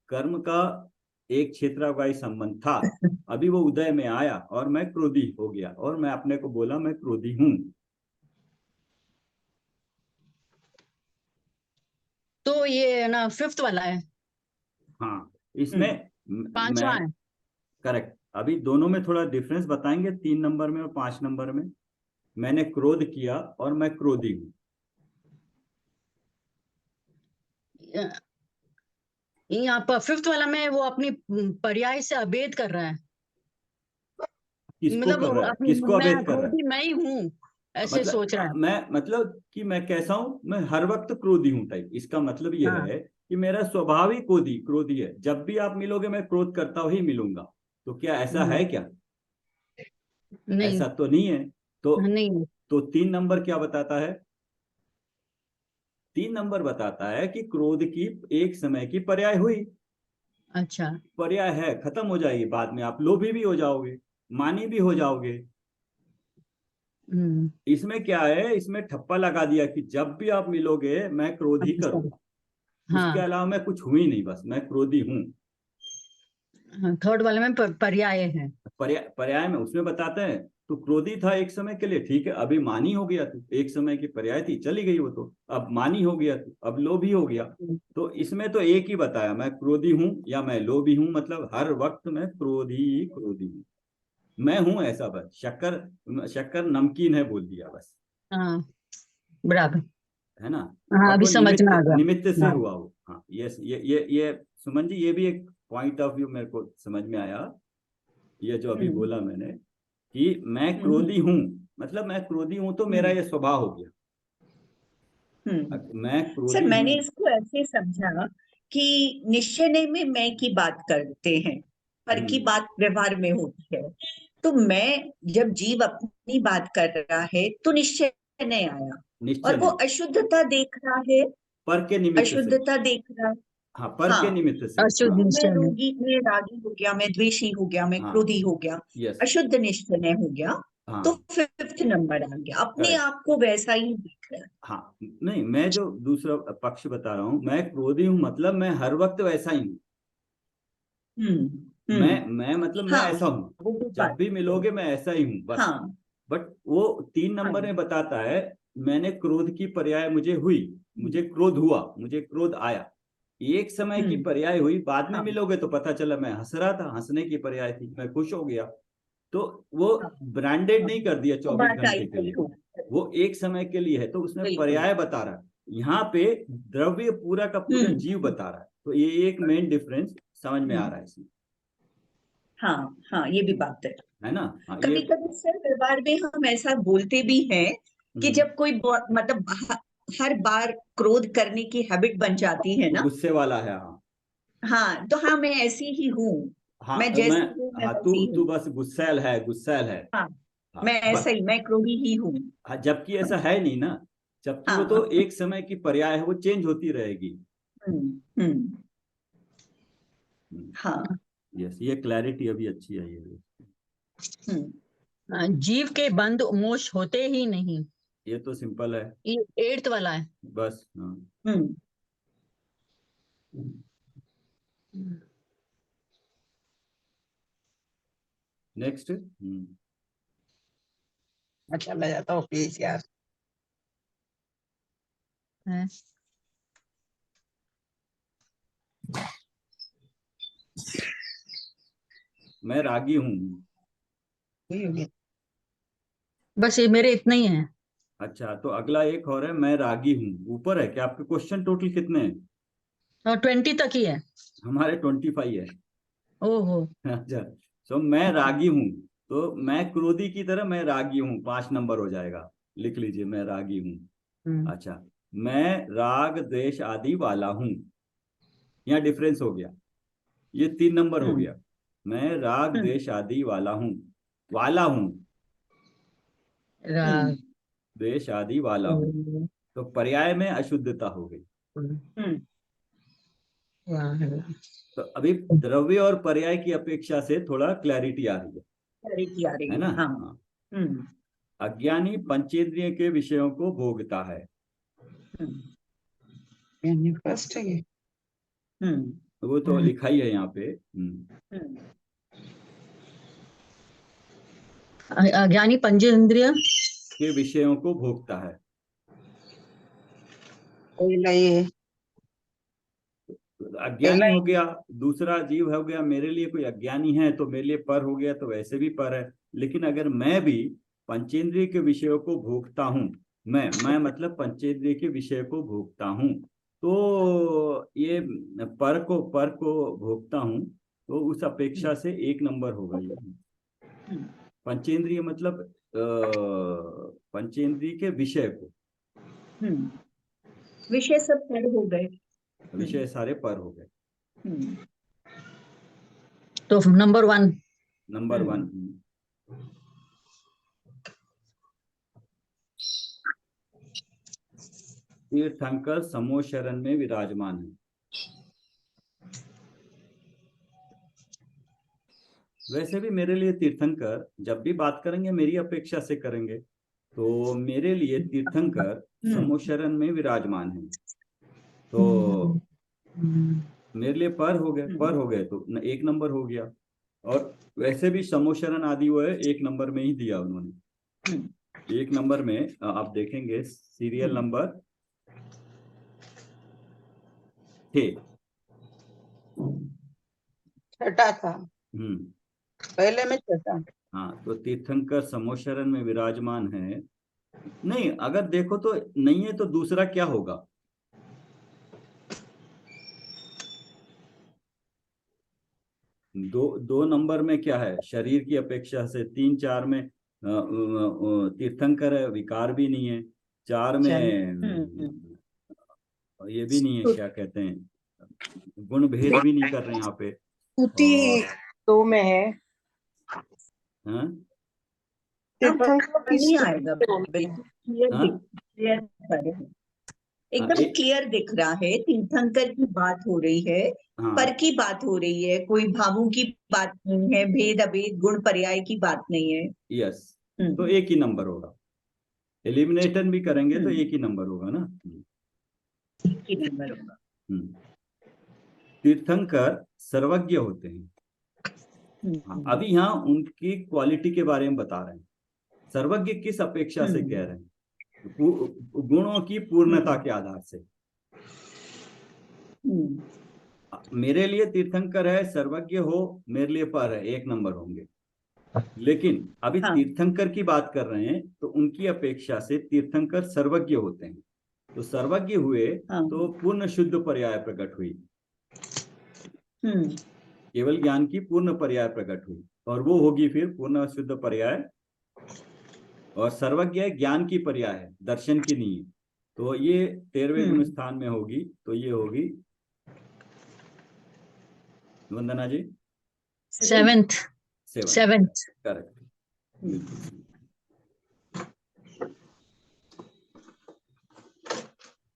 कर्म का एक क्षेत्रवाही संबंध था, अभी वो उदय में आया और मैं क्रोधी हो गया, और मैं अपने को बोला मैं क्रोधी हूं। तो ये ना 5th वाला है। हाँ, इसमें 5वां है। करेक्ट। अभी दोनों में थोड़ा डिफरेंस बताएंगे, 3 नंबर में और 5 नंबर में। मैंने क्रोध किया और मैं क्रोधी हूं। यहाँ पर 5th वाला में वो अपनी पर्याय से अभेद कर रहा है, किसको मतलब कर रहा है? अपनी किसको मैं अभेद कर रहा है? क्रोधी मैं ही हूँ ऐसे सोच रहा है। मैं मतलब कि मैं कैसा हूं, मैं हर वक्त क्रोधी हूं टाइप। इसका मतलब ये हाँ। है कि मेरा स्वभाव ही क्रोधी है, जब भी आप मिलोगे मैं क्रोध करता ही मिलूंगा। तो क्या ऐसा है क्या? नहीं ऐसा तो नहीं है। तो नहीं। तो 3 नंबर क्या बताता है? 3 नंबर बताता है कि क्रोध की एक समय की पर्याय हुई, अच्छा। पर्याय है, खत्म हो जाएगी, बाद में आप लोभी भी हो जाओगे, मानी भी हो जाओगे। इसमें क्या है, इसमें ठप्पा लगा दिया कि जब भी आप मिलोगे मैं क्रोधी अच्छा। करूंगा, उसके हाँ, अलावा मैं कुछ हुई नहीं, बस मैं क्रोधी हूं। थर्ड वाले में पर्याय है। पर्याय, पर्याय में उसमें बताते हैं तो क्रोधी था एक समय के लिए, ठीक है, अभी मानी हो गया तू, एक समय की पर्याय थी, चली गई वो तो, अब मानी हो गया तू, अब लोभी हो गया। तो इसमें तो एक ही बताया, मैं क्रोधी हूं या मैं लोभी हूं, मतलब हर वक्त मैं क्रोधी हूं, मैं हूं ऐसा, बस शक्कर, शक्कर नमकीन है बोल दिया बस, हाँ, बराबर। है ना। हाँ, और अभी वो समझ में आ निमित्त, गया। निमित्त से हाँ। हुआ वो। हाँ, ये सुमन जी, ये भी एक पॉइंट ऑफ व्यू मेरे को समझ में आया, ये जो अभी बोला मैंने कि मैं क्रोधी हूं, मतलब मैं क्रोधी हूं तो मेरा ये स्वभाव हो गया, मैं सर क्रोधी हूं। मैंने इसको ऐसे समझा कि निश्चय में मैं की बात करते हैं, पर की बात व्यवहार में होती है। तो मैं, जब जीव अपनी बात कर रहा है तो निश्चय नहीं आया, निश्चय और वो नहीं, अशुद्धता देख रहा है, पर के निमित्त से। अशुद्धता देख रहा है। हाँ, पर के हाँ, निमित्त से। अशुद्ध हाँ, मैं निश्चय में। रोगी, मैं रागी हो गया, मैं द्वेषी हो गया, मैं हाँ, क्रोधी हो गया, यस, अशुद्ध निश्चय हो गया। तो हाँ, 5th नंबर आ गया, अपने करेक्ट। आप को वैसा ही दिख रहा है। हाँ, नहीं, मैं जो दूसरा पक्ष बता रहा हूँ, मैं क्रोधी हूँ मतलब मैं हर वक्त वैसा ही हूँ, मैं मतलब मैं हाँ, ऐसा हूँ, वो भी जब बात भी है। मिलोगे मैं ऐसा ही हूँ बस। हाँ, बट वो 3 नंबर हाँ, में बताता है, मैंने क्रोध की पर्याय मुझे हुई, मुझे क्रोध हुआ, मुझे क्रोध आया, एक समय की हम्म, पर्याय हुई, बाद में हाँ, मिलोगे तो पता चला मैं हंस रहा था, हंसने की पर्याय थी, मैं खुश हो गया। तो वो हाँ, ब्रांडेड हाँ, नहीं कर दिया वो 24 बात आई घंटे के गई लिए, हो। वो एक समय के लिए है, तो उसमें बिल्कुल। पर्याय बता रहा है। यहाँ पे द्रव्य पूरा का पूरा हम्म, जीव बता रहा है, तो ये एक मेन डिफरेंस समझ में आ हम्म, रहा है इसमें, हाँ, हाँ, ये भी बात है। है ना। हाँ, ये कभी कभी सर व्यवहार में हम ऐसा बोलते भी हैं कि हम्म, जब कोई मतलब हर बार क्रोध करने की हैबिट बन जाती है तो ना, गुस्से वाला है, हाँ। हाँ, तो हाँ मैं ऐसी ही हूँ, मैं हाँ, मैं, जैसी हूँ मैं हाँ, तू वैसी तू हूँ। बस गुस्सैल है, गुस्सैल है। हाँ, हाँ, मैं ऐसा बस। ही, मैं क्रोधी ही हूँ। हाँ, जबकि ऐसा है नहीं ना, जबकि वो तो हाँ, एक समय की पर्याय है, वो चेंज होती रहेगी। हम्म, हाँ, यस, ये क्लैरिटी अभी अच्छी आई है। हम्म, जीव के बंध मोक्ष होते ही नहीं। ये तो सिंपल है, ये 8th वाला है। बस। हाँ, हम्म, नेक्स्ट। अच्छा, मैं जाता हूँ प्लीज यार। है। मैं रागी हूँ। हुई होगी। बस ये मेरे इतना ही है। अच्छा, तो अगला एक और है, मैं रागी हूँ, ऊपर है क्या आपके क्वेश्चन, टोटल कितने हैं? और 20 तक ही है। हमारे 25 है। ओहो। अच्छा, तो मैं रागी हूँ, तो मैं क्रोधी की तरह मैं रागी हूँ, 5 नंबर हो जाएगा, लिख लीजिए, मैं रागी हूँ। हम्म। अच्छा, मैं राग द्वेष आदि वाला हूँ, यहाँ डिफरेंस हो गया, ये 3 नंबर हो हम्म। गया, मैं राग हम्म, द्वेष आदि वाला हूँ, वाला हूँ, हम्म, राग। द्वेष आदि वाला हूँ, तो पर्याय में अशुद्धता हो गई। हम्म, तो अभी द्रव्य और पर्याय की अपेक्षा से थोड़ा क्लैरिटी आ रही clarity आ रही है ना। है, हाँ। हाँ, हम्म, अज्ञानी पंचेंद्रिय के विषयों को भोगता है, हम्म, फर्स्ट है ये। हम्म, वो तो लिखा ही है यहाँ पे। हम्म, अज्ञानी पंचेंद्रिय। के विषयों को भोगता है, पहला ये। अज्ञानी पहला हो गया, दूसरा जीव हो गया, मेरे लिए कोई अज्ञानी है तो मेरे लिए पर हो गया, तो वैसे भी पर है। लेकिन अगर मैं भी पंचेंद्रिय के विषयों को भोगता हूँ, मैं मतलब पंचेंद्रिय के विषय को भोगता हूँ, तो ये पर को भोगता हूँ, तो उस अपेक्षा से 1 नंबर होगा ये। हम्म, पंचेंद्रिय मतलब पंचेंद्रिय के विषय को, हम्म, विषय सब पर हो गए। विषय सारे पर हो गए। हम्म, तो नंबर 1। नंबर 1। तीर्थंकर समूह शरण में विराजमान है। वैसे भी मेरे लिए तीर्थंकर जब भी बात करेंगे मेरी अपेक्षा से करेंगे, तो मेरे लिए तीर्थंकर समूह शरण में विराजमान है, तो मेरे लिए पर हो गए तो एक नंबर हो गया। और वैसे भी समूह शरण आदि वो है एक नंबर में ही दिया उन्होंने। एक नंबर में आप देखेंगे सीरियल नंबर 6 छठा था, पहले में छठा। हाँ, तो तीर्थंकर समूह शरण में विराजमान है। नहीं, अगर देखो तो नहीं है तो दूसरा क्या होगा? दो नंबर में क्या है? शरीर की अपेक्षा से 3 4 में तीर्थंकर है, विकार भी नहीं है। 4 में ये भी नहीं है, क्या कहते हैं, गुण भेद भी नहीं कर रहे हैं यहाँ पे। स्तुति 2 में है। हाँ? तीर्थंकर की नहीं स्तुति आएगा, 2 में है। बिल्कुल हाँ? क्लियर एकदम क्लियर दिख रहा है। तीर्थंकर की बात हो रही है, हाँ, पर की बात हो रही है, कोई भावों की बात नहीं है, भेद अभेद गुण पर्याय की बात नहीं है। यस, तो एक ही नंबर होगा। एलिमिनेशन भी करेंगे तो एक ही नंबर होगा ना। एक ही नंबर होगा। तीर्थंकर सर्वज्ञ होते हैं। हाँ, अभी यहाँ उनकी क्वालिटी के बारे में बता रहे हैं। सर्वज्ञ किस अपेक्षा से कह रहे हैं? गुणों की पूर्णता के आधार से। मेरे लिए तीर्थंकर है, सर्वज्ञ हो, मेरे लिए पर है, एक नंबर होंगे। लेकिन अभी तीर्थंकर की बात कर रहे हैं तो उनकी अपेक्षा से तीर्थंकर सर्वज्ञ होते हैं। तो सर्वज्ञ हुए तो पूर्ण शुद्ध पर्याय प्रकट हुई, केवल ज्ञान की पूर्ण पर्याय प्रकट हुई, और वो होगी फिर पूर्ण शुद्ध पर्याय। और सर्वज्ञ ज्ञान की पर्याय है, दर्शन की नहीं है। तो ये 13वें गुण स्थान में होगी, तो ये होगी वंदना जी 7th करेक्ट।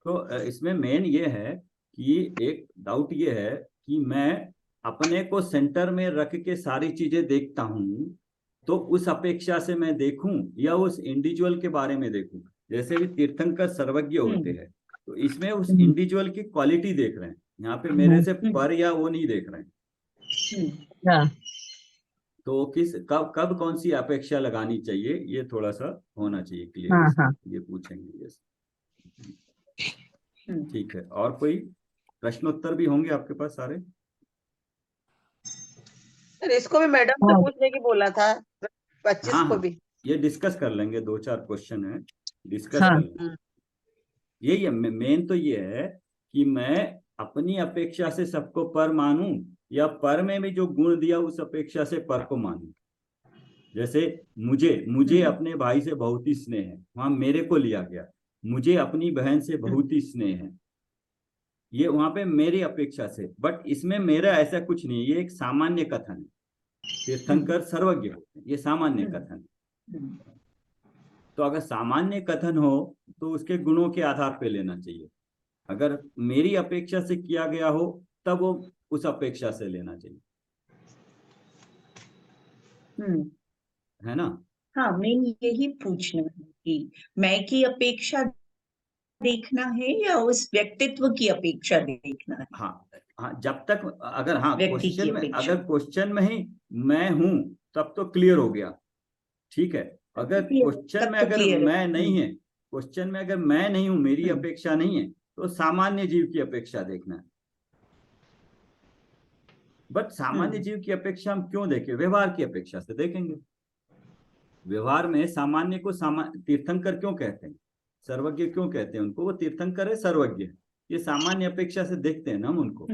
तो इसमें मेन ये है कि एक डाउट ये है कि मैं अपने को सेंटर में रख के सारी चीजें देखता हूं, तो उस अपेक्षा से मैं देखूं या उस इंडिविजुअल के बारे में देखूं। जैसे भी तीर्थंकर सर्वज्ञ होते हैं, तो इसमें उस इंडिविजुअल की क्वालिटी देख रहे हैं, यहाँ पे मेरे से पर या वो नहीं देख रहे हैं। तो कब कौन सी अपेक्षा लगानी चाहिए, ये थोड़ा सा होना चाहिए क्लियर। ये पूछेंगे। ठीक है, और कोई प्रश्नोत्तर भी होंगे आपके पास सारे? इसको भी मैडम से पूछने की बोला था, 25 को भी। ये डिस्कस कर लेंगे, 2-4 क्वेश्चन है, डिस्कस कर लेंगे। ये मेन तो ये है कि मैं अपनी अपेक्षा से सबको पर मानूं या पर में भी जो गुण दिया उस अपेक्षा से पर को मानूं। जैसे मुझे अपने भाई से बहुत ही स्नेह है, वहां मेरे को लिया गया। मुझे अपनी बहन से बहुत ही स्नेह है, ये वहां पे मेरी अपेक्षा से। बट इसमें मेरा ऐसा कुछ नहीं, ये एक सामान्य कथन है। तीर्थंकर सर्वज्ञ होते हैं, ये सामान्य कथन है। तो अगर सामान्य कथन हो तो उसके गुणों के आधार पे लेना चाहिए। अगर मेरी अपेक्षा से किया गया हो तब वो उस अपेक्षा से लेना चाहिए, है ना? हाँ, मैं यही पूछना है कि मैं की अपेक्षा देखना है या उस व्यक्तित्व की अपेक्षा देखना है? हाँ, जब तक अगर व्यक्ति की अपेक्षा, अगर क्वेश्चन में ही मैं हूं तब तो क्लियर हो गया, ठीक है। अगर क्वेश्चन में अगर मैं नहीं है, क्वेश्चन में अगर मैं नहीं हूं, मेरी अपेक्षा नहीं है, तो सामान्य जीव की अपेक्षा देखना है। बट सामान्य जीव की अपेक्षा हम क्यों देखें? व्यवहार की अपेक्षा से देखेंगे। व्यवहार में सामान्य को तीर्थंकर क्यों कहते हैं, सर्वज्ञ क्यों कहते हैं उनको? वो तीर्थंकर है, सर्वज्ञ है, ये सामान्य अपेक्षा से देखते हैं ना हम उनको।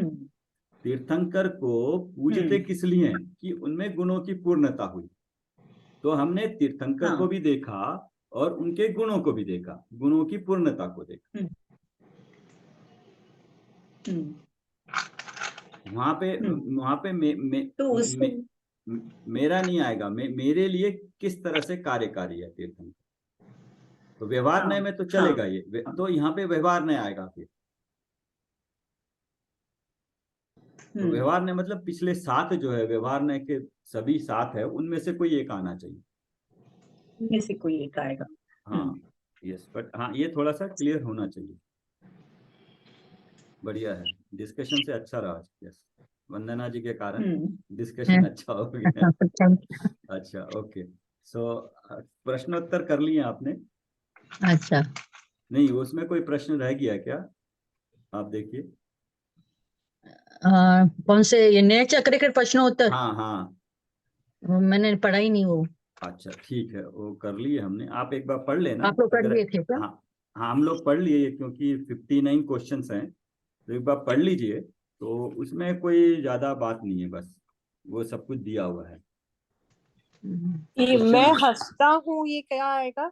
तीर्थंकर को पूजते किस लिए कि उनमें गुणों की पूर्णता हुई। तो हमने तीर्थंकर को भी देखा और उनके गुणों को भी देखा, गुणों की पूर्णता को देखा। वहां पे मेरा नहीं आएगा, मेरे लिए किस तरह से कार्यकारी है तीर्थंकर। तो व्यवहार हाँ, नय में तो चलेगा ये, तो यहाँ पे व्यवहार नय आएगा फिर। तो व्यवहार नय मतलब पिछले 7 जो है व्यवहार नय के सभी 7 है, उनमें से कोई एक आना चाहिए। में से कोई एक आएगा। हाँ यस, बट हाँ ये थोड़ा सा क्लियर होना चाहिए। बढ़िया है, डिस्कशन से अच्छा रहा। यस, वंदना जी के कारण डिस्कशन अच्छा हो गया। अच्छा ओके, सो प्रश्नोत्तर कर लिए आपने? अच्छा, नहीं, उसमें कोई प्रश्न रह गया क्या? आप देखिए। कौन से ये नए चक्र के प्रश्न उत्तर? हाँ हाँ, मैंने पढ़ा ही नहीं वो। अच्छा ठीक है, वो कर लिए हमने, आप एक बार पढ़ लेना आप लोग कर अगर। लिए थे क्या? हाँ हाँ, हम लोग पढ़ लिए क्योंकि 59 क्वेश्चंस हैं, तो एक बार पढ़ लीजिए। तो उसमें कोई ज्यादा बात नहीं है, बस वो सब कुछ दिया हुआ है। ये क्वेश्चन मैं हंसता हूँ, ये क्या आएगा?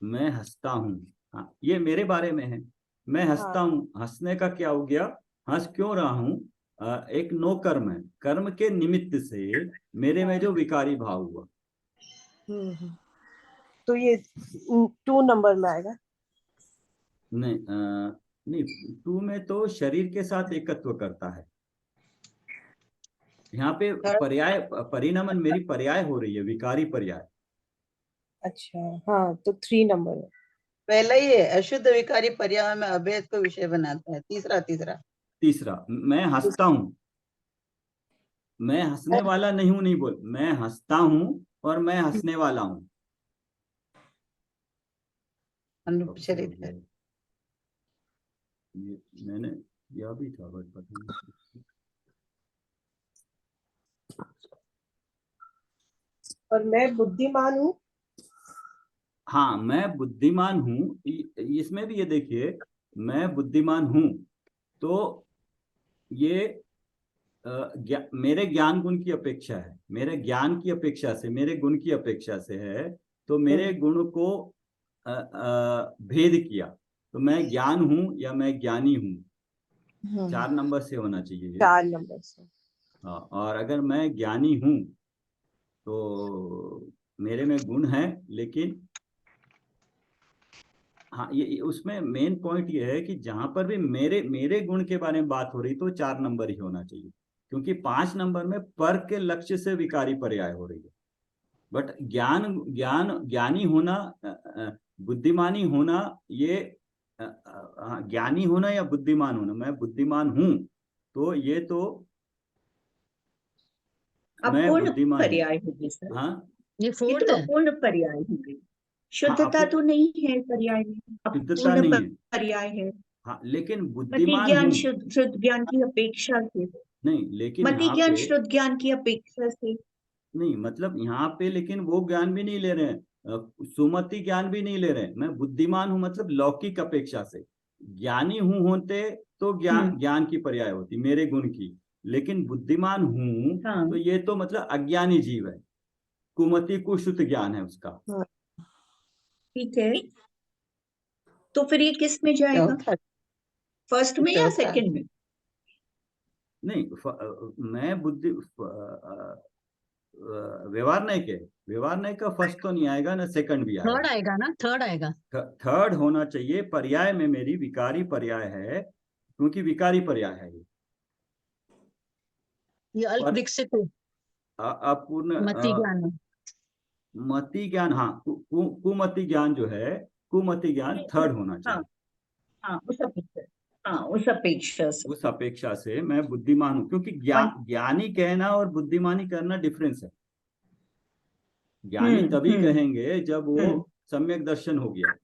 मैं हंसता हूँ, हाँ ये मेरे बारे में है। मैं हंसता हाँ। हूँ, हंसने का क्या हो गया? हंस क्यों रहा हूँ? एक नो कर्म है, कर्म के निमित्त से मेरे में जो विकारी भाव हुआ। हम्म। तो ये 2 नंबर में आएगा। नहीं नहीं, 2 में तो शरीर के साथ एकत्व करता है। यहाँ पे पर्याय परिणमन मेरी पर्याय हो रही है, विकारी पर्याय। अच्छा, हाँ, तो 3 नंबर है। पहला ही है, अशुद्ध विकारी पर्याय में अभेद को विषय बनाता है। तीसरा तीसरा, मैं हंसता हूँ, मैं हंसने वाला नहीं हूं, नहीं बोल, मैं हंसता हूँ और मैं हंसने वाला हूँ। अनुपचरित है। ये मैंने किया भी था, बट पता नहीं। और मैं बुद्धिमान हूँ। हाँ मैं बुद्धिमान हूँ, इसमें भी ये देखिए, मैं बुद्धिमान हूँ, तो ये मेरे ज्ञान गुण की अपेक्षा है, मेरे ज्ञान की अपेक्षा से, मेरे गुण की अपेक्षा से है। तो मेरे गुण को भेद किया, तो मैं ज्ञान हूँ या मैं ज्ञानी हूँ, 4 नंबर से होना चाहिए ये। 4 नंबर से। हाँ, और अगर मैं ज्ञानी हूँ तो मेरे में गुण है, लेकिन हाँ ये उसमें मेन पॉइंट ये है कि जहां पर भी मेरे मेरे गुण के बारे में बात हो रही तो 4 नंबर ही होना चाहिए, क्योंकि 5 नंबर में पर के लक्ष्य से विकारी पर्याय हो रही है। बट ज्ञानी होना, बुद्धिमानी होना, ये ज्ञानी होना या बुद्धिमान होना, मैं बुद्धिमान हूं, तो ये तो मैं अपूर्ण बुद्धिमान हूं। पर्याय होगी सर, ये हाँ ये फोर्थ तो है। अपूर्ण पर्याय हो गई। हाँ, शुद्धता तो नहीं है पर्याय में, शुद्धता अपूर्ण नहीं है। पर्याय है। हाँ लेकिन मति बुद्धिमान ज्ञान हूं, शुद्ध ज्ञान की अपेक्षा से, नहीं लेकिन मति यहाँ ज्ञान पे शुद्ध ज्ञान की अपेक्षा से। नहीं, मतलब यहाँ पे लेकिन वो ज्ञान भी नहीं ले रहे हैं, सुमति ज्ञान भी नहीं ले रहे हैं। मैं बुद्धिमान हूं मतलब लौकिक अपेक्षा से, ज्ञानी हूं होते तो ज्ञान की पर्याय होती मेरे गुण की, लेकिन बुद्धिमान हूं हाँ तो ये तो मतलब अज्ञानी जीव है, कुमति को शुद्ध ज्ञान है उसका। ठीक है, तो फिर ये किस में जाएगा, चौथा फर्स्ट में या सेकंड में? नहीं मैं बुद्धि व्यवहार नहीं के, व्यवहार नहीं का फर्स्ट तो नहीं आएगा ना, सेकंड भी थर्ड आएगा। आएगा ना, थर्ड आएगा। थर्ड होना चाहिए, पर्याय में मेरी विकारी पर्याय है, क्योंकि विकारी पर्याय है ये अल्प और विकसित अपूर्ण मति ज्ञान है। मति ज्ञान, हाँ कुमति ज्ञान जो है, कुमति ज्ञान थर्ड होना हाँ चाहिए। हाँ, उस अपेक्षा से। उस अपेक्षा से मैं बुद्धिमान हूं, क्योंकि ज्ञानी कहना और बुद्धिमानी करना डिफरेंस है। ज्ञानी तभी कहेंगे जब वो सम्यक दर्शन हो गया।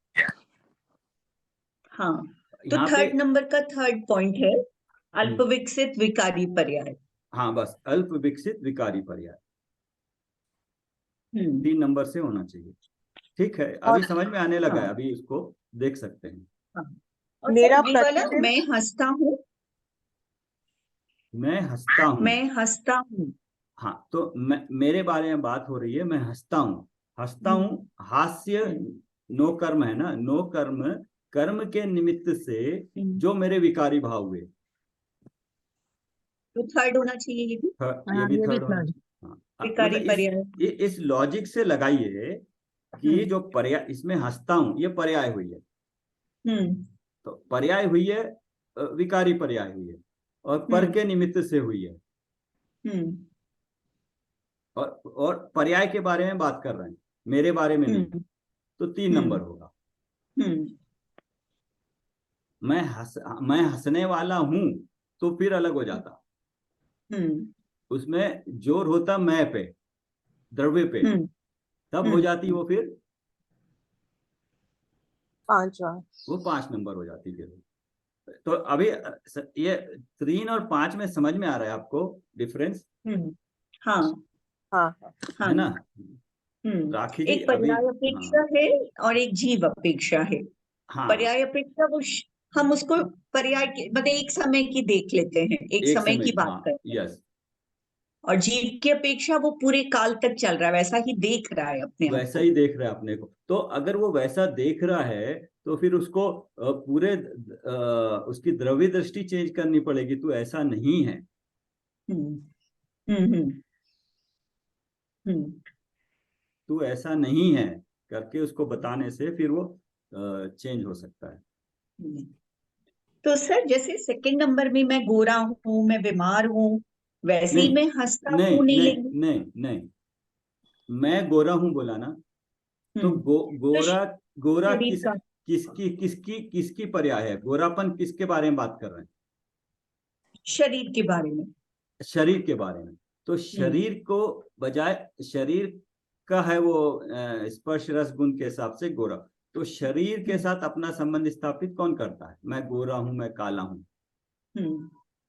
हाँ, तो यहाँ पे थर्ड नंबर का थर्ड पॉइंट है अल्प विकसित विकारी पर्याय। हाँ बस अल्प विकसित विकारी पर्याय 3 नंबर से होना चाहिए। ठीक है, अभी समझ में आने लगा है, अभी इसको देख सकते हैं। हाँ, और मेरा ये वाला प्रतिबिंब। मैं हंसता हूँ, मैं हंसता हूँ, मैं हंसता हूँ। हाँ तो मेरे बारे में बात हो रही है, मैं हंसता हूँ, हंसता हूँ, हास्य नो कर्म है ना, नो कर्म, कर्म के निमित्त से जो मेरे विकारी भाव हुए, तो थर्ड होना चाहिए ये भी, ये भी ये भी थर्ड होना थर्ड। चाहिए। हाँ, विकारी मतलब पर्याय। इस लॉजिक से लगाइए कि जो पर्याय, इसमें हंसता हूं, ये पर्याय हुई है, तो पर्याय हुई है, विकारी पर्याय हुई है, और पर के निमित्त से हुई है, और पर्याय के बारे में बात कर रहे हैं, मेरे बारे में नहीं, तो 3 नंबर होगा। मैं हंसने वाला हूं, तो फिर अलग हो जाता, उसमें जोर होता मैं पे, द्रव्य पे, तब हो जाती वो फिर 5वां। वो 5 नंबर हो जाती फिर। तो अभी ये 3 और 5 में समझ में आ रहा है आपको डिफरेंस? हाँ हाँ है ना? हम्म राखी जी एक अभी, पर्याय अपेक्षा है और एक जीव अपेक्षा है। हाँ, पर्याय अपेक्षा हम उसको पर्याय के मतलब एक समय की देख लेते हैं, एक एक समय की बात हाँ, करते हैं, यस, और जीव की अपेक्षा वो पूरे काल तक चल रहा है, वैसा ही देख रहा है अपने आप वैसा को। ही देख रहा है अपने को। तो अगर वो वैसा देख रहा है, तो फिर उसको पूरे उसकी द्रव्य दृष्टि चेंज करनी पड़ेगी, तो ऐसा नहीं है, हम्म हम्म हम्म हम्म तो ऐसा नहीं है करके उसको बताने से फिर वो चेंज हो सकता है। हम्म। तो सर जैसे सेकंड नंबर में मैं गोरा हूँ, मैं बीमार हूँ, वैसे ही नहीं मैं हंसता नहीं हूँ नहीं नहीं लेंगे? नहीं नहीं, मैं गोरा हूं बोला ना, तो तो गोरा, गोरा शरीर का किसकी पर्याय है? गोरापन किसके बारे में बात कर रहे हैं? शरीर के बारे में। शरीर के बारे में। तो शरीर को बजाय, शरीर का है वो स्पर्श रस गुण के हिसाब से गोरा, तो शरीर के साथ अपना संबंध स्थापित कौन करता है? मैं गोरा हूं, मैं काला हूं,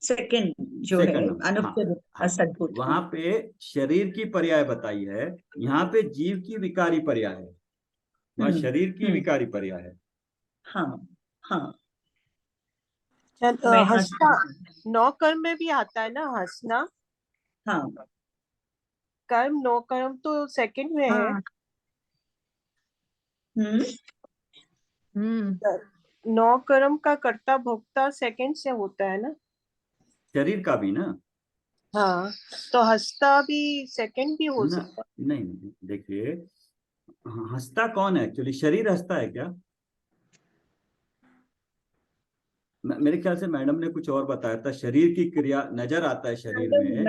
सेकंड जो है सेकंड नंबर, हाँ अनुपयुक्त हाँ, असद्भुत। वहां पे शरीर की पर्याय बताई है, यहाँ पे जीव की विकारी पर्याय है, वहां शरीर की विकारी पर्याय है। हाँ हाँ शायद, मैं हंसना हंसता 9 कर्म में भी आता है ना, हंसना। हाँ कर्म 9 कर्म तो सेकंड में है। हाँ। हम्म 9 कर्म का कर्ता भोक्ता सेकंड से होता है ना। शरीर का भी ना, हाँ, तो हंसता भी सेकंड भी हो ना, सकता नहीं नहीं, देखिए, हंसता कौन है एक्चुअली? शरीर हंसता है क्या? मेरे ख्याल से मैडम ने कुछ और बताया था, शरीर की क्रिया नजर आता है शरीर में।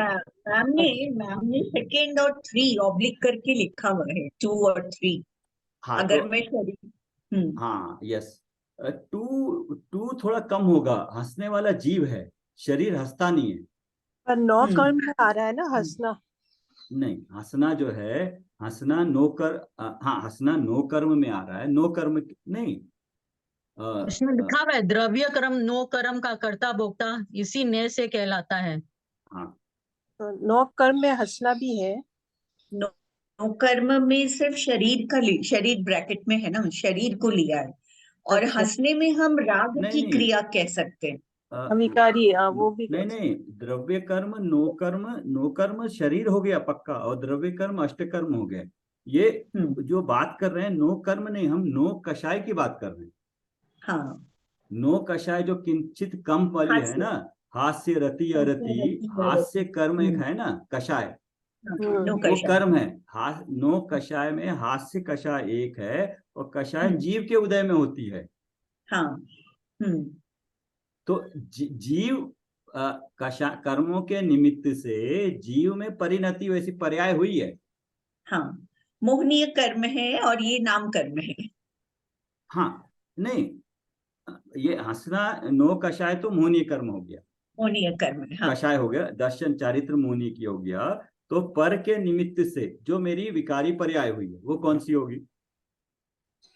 मैम ने सेकंड और 3 ऑब्लिक करके लिखा हुआ है, 2 और 3। हाँ तो, अगर मैं शरीर हाँ यस, टू टू थोड़ा कम होगा, हंसने वाला जीव है, शरीर हंसता नहीं है। पर 9 हम्म कर्म में आ रहा है ना हंसना। नहीं, हंसना जो है, हंसना हाँ, हंसना नो कर्म में आ रहा है, नो कर्म नहीं, इसमें अ, लिखा हुआ है द्रव्य कर्म नो कर्म का कर्ता भोक्ता इसी ने से कहलाता है। हाँ, तो 9 कर्म में हंसना भी है। नो कर्म में सिर्फ शरीर ब्रैकेट में है ना, शरीर को लिया है, और अच्छा, हंसने में हम राग नहीं की नहीं, क्रिया कह सकते हैं। अविकारी वो भी नहीं कर सकते। नहीं, द्रव्य कर्म नो कर्म, नो कर्म शरीर हो गया पक्का, और द्रव्य कर्म अष्ट कर्म हो गए। ये हम्म जो बात कर रहे हैं नो कर्म नहीं, हम नो कषाय की बात कर रहे हैं। हाँ नो कषाय जो किंचित कम वाली है हास्य ना, हास्य रति हास्य अरति, रति हास्य कर्म एक हम्म है ना, कषाय, नो वो कषाय। कर्म है। नो कषाय में हास्य कषाय एक है, और कषाय हम्म जीव के उदय में होती है। हाँ हम्म तो जीव कर्मों के निमित्त से जीव में परिणति वैसी पर्याय हुई है। हाँ मोहनीय कर्म है और ये नाम कर्म है। हाँ, नहीं, ये हंसना नो कषाय तो मोहनीय कर्म हो गया, मोहनीय कर्म है, हाँ कषाय हो गया, दर्शन चारित्र मोहनी की हो गया। तो पर के निमित्त से जो मेरी विकारी पर्याय हुई है, वो कौन सी होगी?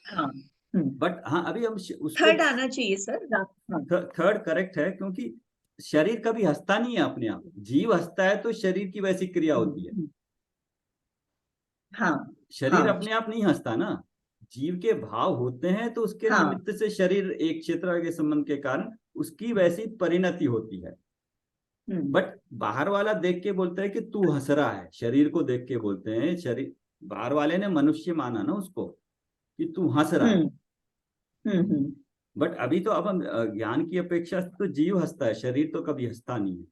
हाँ बट हाँ, अभी हम उसको, थर्ड आना चाहिए सर। हाँ थर्ड करेक्ट है, क्योंकि शरीर कभी हंसता नहीं है अपने आप, जीव हंसता है तो शरीर की वैसी क्रिया होती है, हाँ शरीर हाँ अपने आप नहीं हंसता ना, जीव के भाव होते हैं, तो उसके हाँ निमित्त से शरीर एक क्षेत्र के संबंध के कारण उसकी वैसी परिणति होती है। बट बाहर वाला देख के बोलता है कि तू हंस रहा है, शरीर को देख के बोलते हैं, शरीर, बाहर वाले ने मनुष्य माना ना उसको, कि तू हंस रहा है। हम्म बट अभी तो अब हम ज्ञान की अपेक्षा से तो जीव हंसता है, शरीर तो कभी हंसता नहीं है।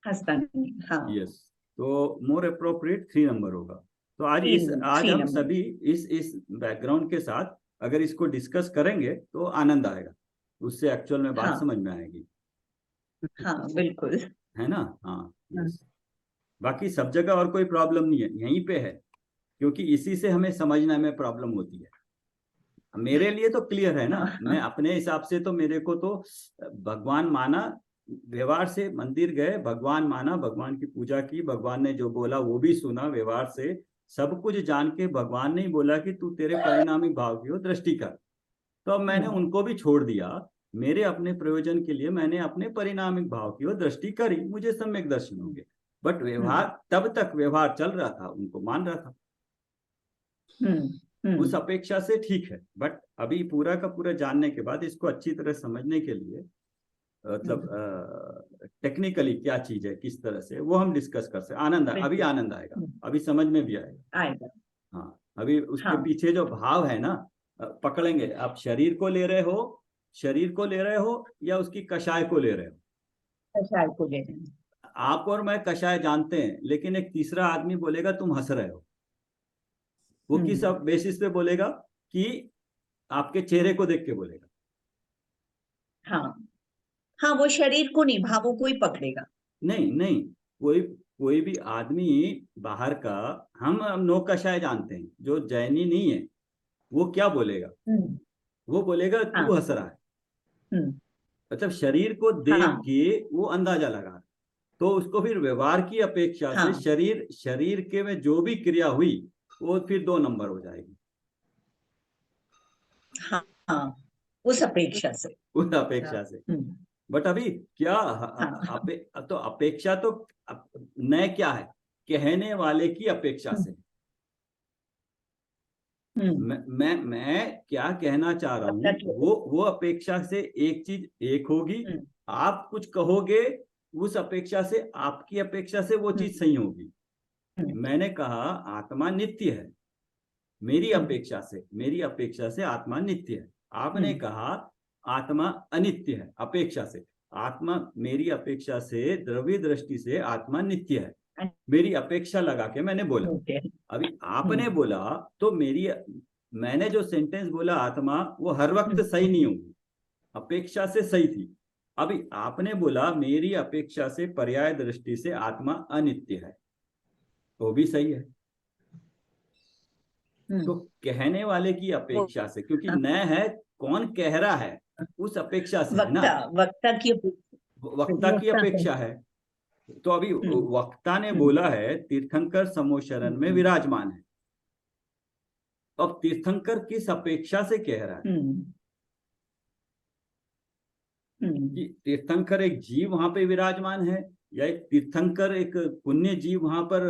हंसता नहीं, हाँ यस, तो मोर अप्रोप्रिएट 3 नंबर होगा। तो आज तीन हम नंबर। सभी इस बैकग्राउंड के साथ अगर इसको डिस्कस करेंगे तो आनंद आएगा, उससे एक्चुअल में बात हाँ। समझ में आएगी, हाँ बिल्कुल। है ना। हाँ yes. बाकी सब जगह और कोई प्रॉब्लम नहीं है, यहीं पे है, क्योंकि इसी से हमें समझने में प्रॉब्लम होती है। मेरे लिए तो क्लियर है ना, मैं अपने हिसाब से तो मेरे को तो भगवान माना, व्यवहार से मंदिर गए, भगवान माना, भगवान की पूजा की, भगवान ने जो बोला वो भी सुना, व्यवहार से सब कुछ जान के भगवान ने ही बोला कि तू तेरे परिणामिक भाव की हो दृष्टि कर, तो अब मैंने उनको भी छोड़ दिया, मेरे अपने प्रयोजन के लिए मैंने अपने परिणामिक भाव की ओर दृष्टि करी, मुझे सम्यक दर्शन होंगे। बट व्यवहार तब तक व्यवहार चल रहा था, उनको मान रहा था, उस अपेक्षा से ठीक है। बट अभी पूरा का पूरा जानने के बाद इसको अच्छी तरह समझने के लिए मतलब टेक्निकली क्या चीज है, किस तरह से, वो हम डिस्कस कर सकते। आनंद अभी आनंद आएगा, अभी समझ में भी आएगा। हाँ, अभी उसके पीछे जो भाव है ना, पकड़ेंगे। आप शरीर को ले रहे हो, शरीर को ले रहे हो या उसकी कषाय को ले रहे हो? कषाय को ले रहे हैं। आप और मैं कषाय जानते हैं, लेकिन एक तीसरा आदमी बोलेगा तुम हंस रहे हो, वो किस बेसिस पे बोलेगा? कि आपके चेहरे को देख के बोलेगा। हाँ हाँ, वो शरीर को नहीं, भावों को ही पकड़ेगा। नहीं नहीं, कोई भी आदमी बाहर का, हम नो कषाय जानते हैं, जो जैनी नहीं है वो क्या बोलेगा? वो बोलेगा तू हंस रहा है, मतलब शरीर को देख के वो अंदाजा लगा, तो उसको फिर व्यवहार की अपेक्षा से शरीर के में जो भी क्रिया हुई वो फिर 2 नंबर हो जाएगी। हाँ, उस अपेक्षा से, उस अपेक्षा से। बट अभी क्या तो अपेक्षा तो नए क्या है, कहने वाले की अपेक्षा से। मैं क्या कहना चाह रहा हूँ, वो अपेक्षा से एक चीज एक होगी, आप कुछ कहोगे उस अपेक्षा से, आपकी अपेक्षा से वो चीज सही होगी। मैंने कहा आत्मा नित्य है, मेरी अपेक्षा से आत्मा नित्य है। आपने कहा आत्मा अनित्य है, अपेक्षा से। आत्मा मेरी अपेक्षा से, द्रव्य दृष्टि से आत्मा नित्य है, मेरी अपेक्षा लगा के मैंने बोला। अभी आपने बोला तो मैंने जो सेंटेंस बोला आत्मा, वो हर वक्त सही नहीं होगी, अपेक्षा से सही थी। अभी आपने बोला मेरी अपेक्षा से, पर्याय दृष्टि से आत्मा अनित्य है, वो भी सही है। तो कहने वाले की अपेक्षा से, क्योंकि न है, कौन कह रहा है उस अपेक्षा से है ना, वक्ता की अपेक्षा है। तो अभी वक्ता ने बोला है तीर्थंकर समोशरण में विराजमान है, अब तीर्थंकर किस अपेक्षा से कह रहा है? कि तीर्थंकर एक जीव वहां पे विराजमान है, या एक तीर्थंकर एक पुण्य जीव वहां पर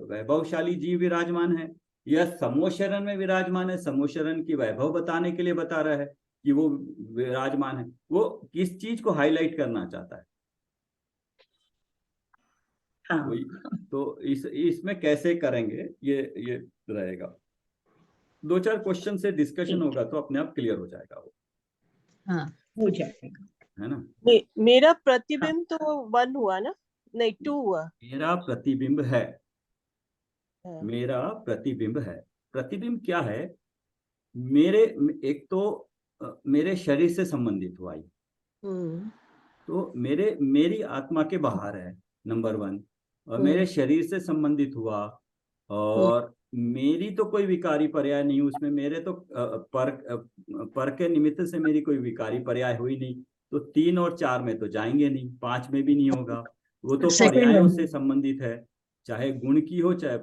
वैभवशाली जीव विराजमान है, या समोशरण में विराजमान है, समोशरण की वैभव बताने के लिए बता रहा है कि वो विराजमान है, वो किस चीज को हाईलाइट करना चाहता है? तो इसमें कैसे करेंगे, ये रहेगा। 2-4 क्वेश्चन से डिस्कशन होगा तो अपने आप क्लियर हो जाएगा वो। हाँ, हो जाएगा, है ना। मेरा प्रतिबिंब तो 1 हुआ ना, नहीं 2 हुआ। मेरा प्रतिबिंब है, मेरा प्रतिबिंब है। प्रतिबिंब क्या है? एक तो मेरे शरीर से संबंधित हुआ ये, तो मेरी आत्मा के बाहर है, नंबर 1, और मेरे शरीर से संबंधित हुआ, और मेरी तो कोई विकारी पर्याय नहीं उसमें, मेरे तो पर के निमित्त से मेरी कोई विकारी पर्याय हुई नहीं, तो 3 और 4 में तो जाएंगे नहीं, 5 में भी नहीं होगा, वो तो पर्यायों से संबंधित है, चाहे गुण की हो चाहे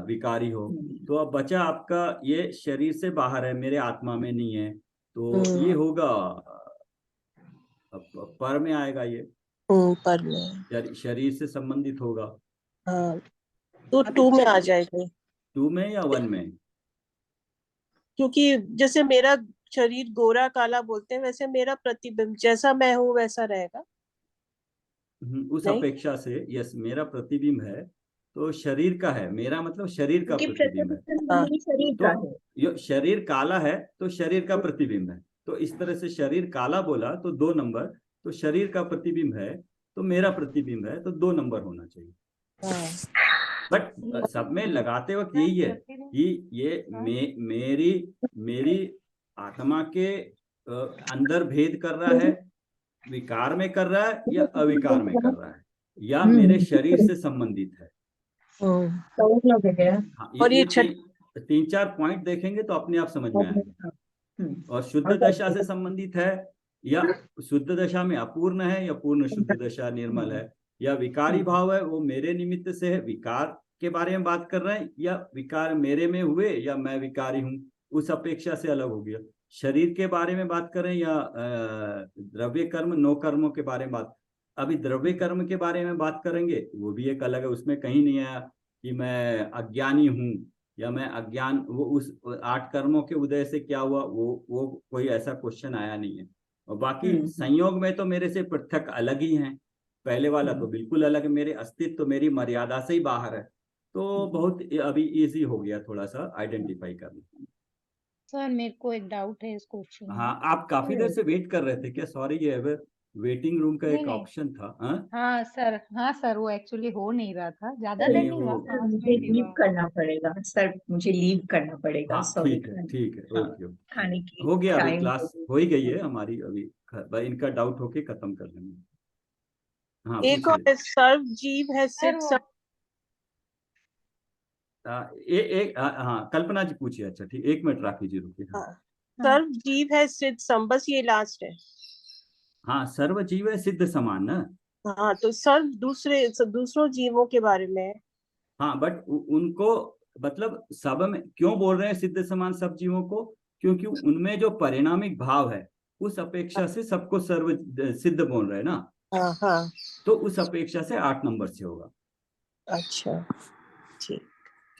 विकारी हो। तो अब बचा आपका ये शरीर से बाहर है, मेरे आत्मा में नहीं है, तो ये होगा पर में आएगा, ये पर में शरीर से संबंधित होगा। हाँ, तो 2 में आ जाएगा। 2 में या 1 में? क्योंकि जैसे मेरा शरीर गोरा काला बोलते हैं, वैसे मेरा प्रतिबिंब जैसा मैं हूँ वैसा रहेगा। उस अपेक्षा से यस, मेरा प्रतिबिंब है, तो शरीर का है, मेरा मतलब शरीर का प्रतिबिंब है। शरीर का है, तो शरीर काला है तो शरीर का प्रतिबिंब है, तो इस तरह से शरीर काला बोला तो 2 नंबर, तो शरीर का प्रतिबिंब है तो मेरा प्रतिबिंब है, तो 2 नंबर होना चाहिए। बट सब में लगाते वक्त यही है कि ये मेरी आत्मा के अंदर भेद कर रहा है, विकार में कर रहा है या अविकार में कर रहा है, या मेरे शरीर से संबंधित है। हाँ, और ये तीन चार पॉइंट देखेंगे तो अपने आप समझ में आएंगे। और शुद्ध दशा से संबंधित है, या शुद्ध दशा में अपूर्ण है, या पूर्ण शुद्ध दशा निर्मल है, या विकारी भाव है वो मेरे निमित्त से है, विकार के बारे में बात कर रहे हैं, या विकार मेरे में हुए या मैं विकारी हूं, उस अपेक्षा से अलग हो गया। शरीर के बारे में बात करें या द्रव्य कर्म नो कर्मों के बारे में बात, अभी द्रव्य कर्म के बारे में बात करेंगे, वो भी एक अलग है। उसमें कहीं नहीं आया कि मैं अज्ञानी हूं या मैं अज्ञान, वो उस 8 कर्मों के उदय से क्या हुआ, वो कोई ऐसा क्वेश्चन आया नहीं है। और बाकी संयोग में तो मेरे से पृथक अलग ही हैं, पहले वाला तो बिल्कुल अलग है, मेरे अस्तित्व तो मेरी मर्यादा से ही बाहर है। तो बहुत अभी इजी हो गया थोड़ा सा आइडेंटिफाई करना। सर मेरे को एक डाउट है इस क्वेश्चन में। हाँ, आप काफी देर से वेट कर रहे थे क्या? सॉरी, ये वेटिंग रूम का एक नहीं। ऑप्शन था। हाँ सर वो एक्चुअली हो नहीं रहा था, ज्यादा देर नहीं, नहीं हुआ, वो 5 मुझे मिनट ही लीव हुआ। करना पड़ेगा सर, मुझे लीव करना पड़ेगा, हाँ सॉरी। ठीक है, हाँ, ओके ओके, खाने की हो गया, अभी टाइम क्लास हो ही गई है हमारी, अभी भाई इनका डाउट होके खत्म कर लेंगे। हाँ एक पूछिए। और सर्व जीव है सर सिद्ध हाँ कल्पना जी पूछिए। अच्छा ठीक, 1 मिनट राखी जी रुकिए। हाँ, सर्व जीव है सिद्ध सम, बस ये लास्ट है। हाँ सर्व जीव है सिद्ध समान ना। हाँ तो सर्व दूसरों जीवों के बारे में है। हाँ बट उनको मतलब सब में क्यों बोल रहे हैं सिद्ध समान सब जीवों को? क्योंकि उनमें जो परिणामिक भाव है उस अपेक्षा से सबको सर्व सिद्ध बोल रहे हैं ना। हाँ हाँ, तो उस अपेक्षा से 8 नंबर से होगा। अच्छा ठीक।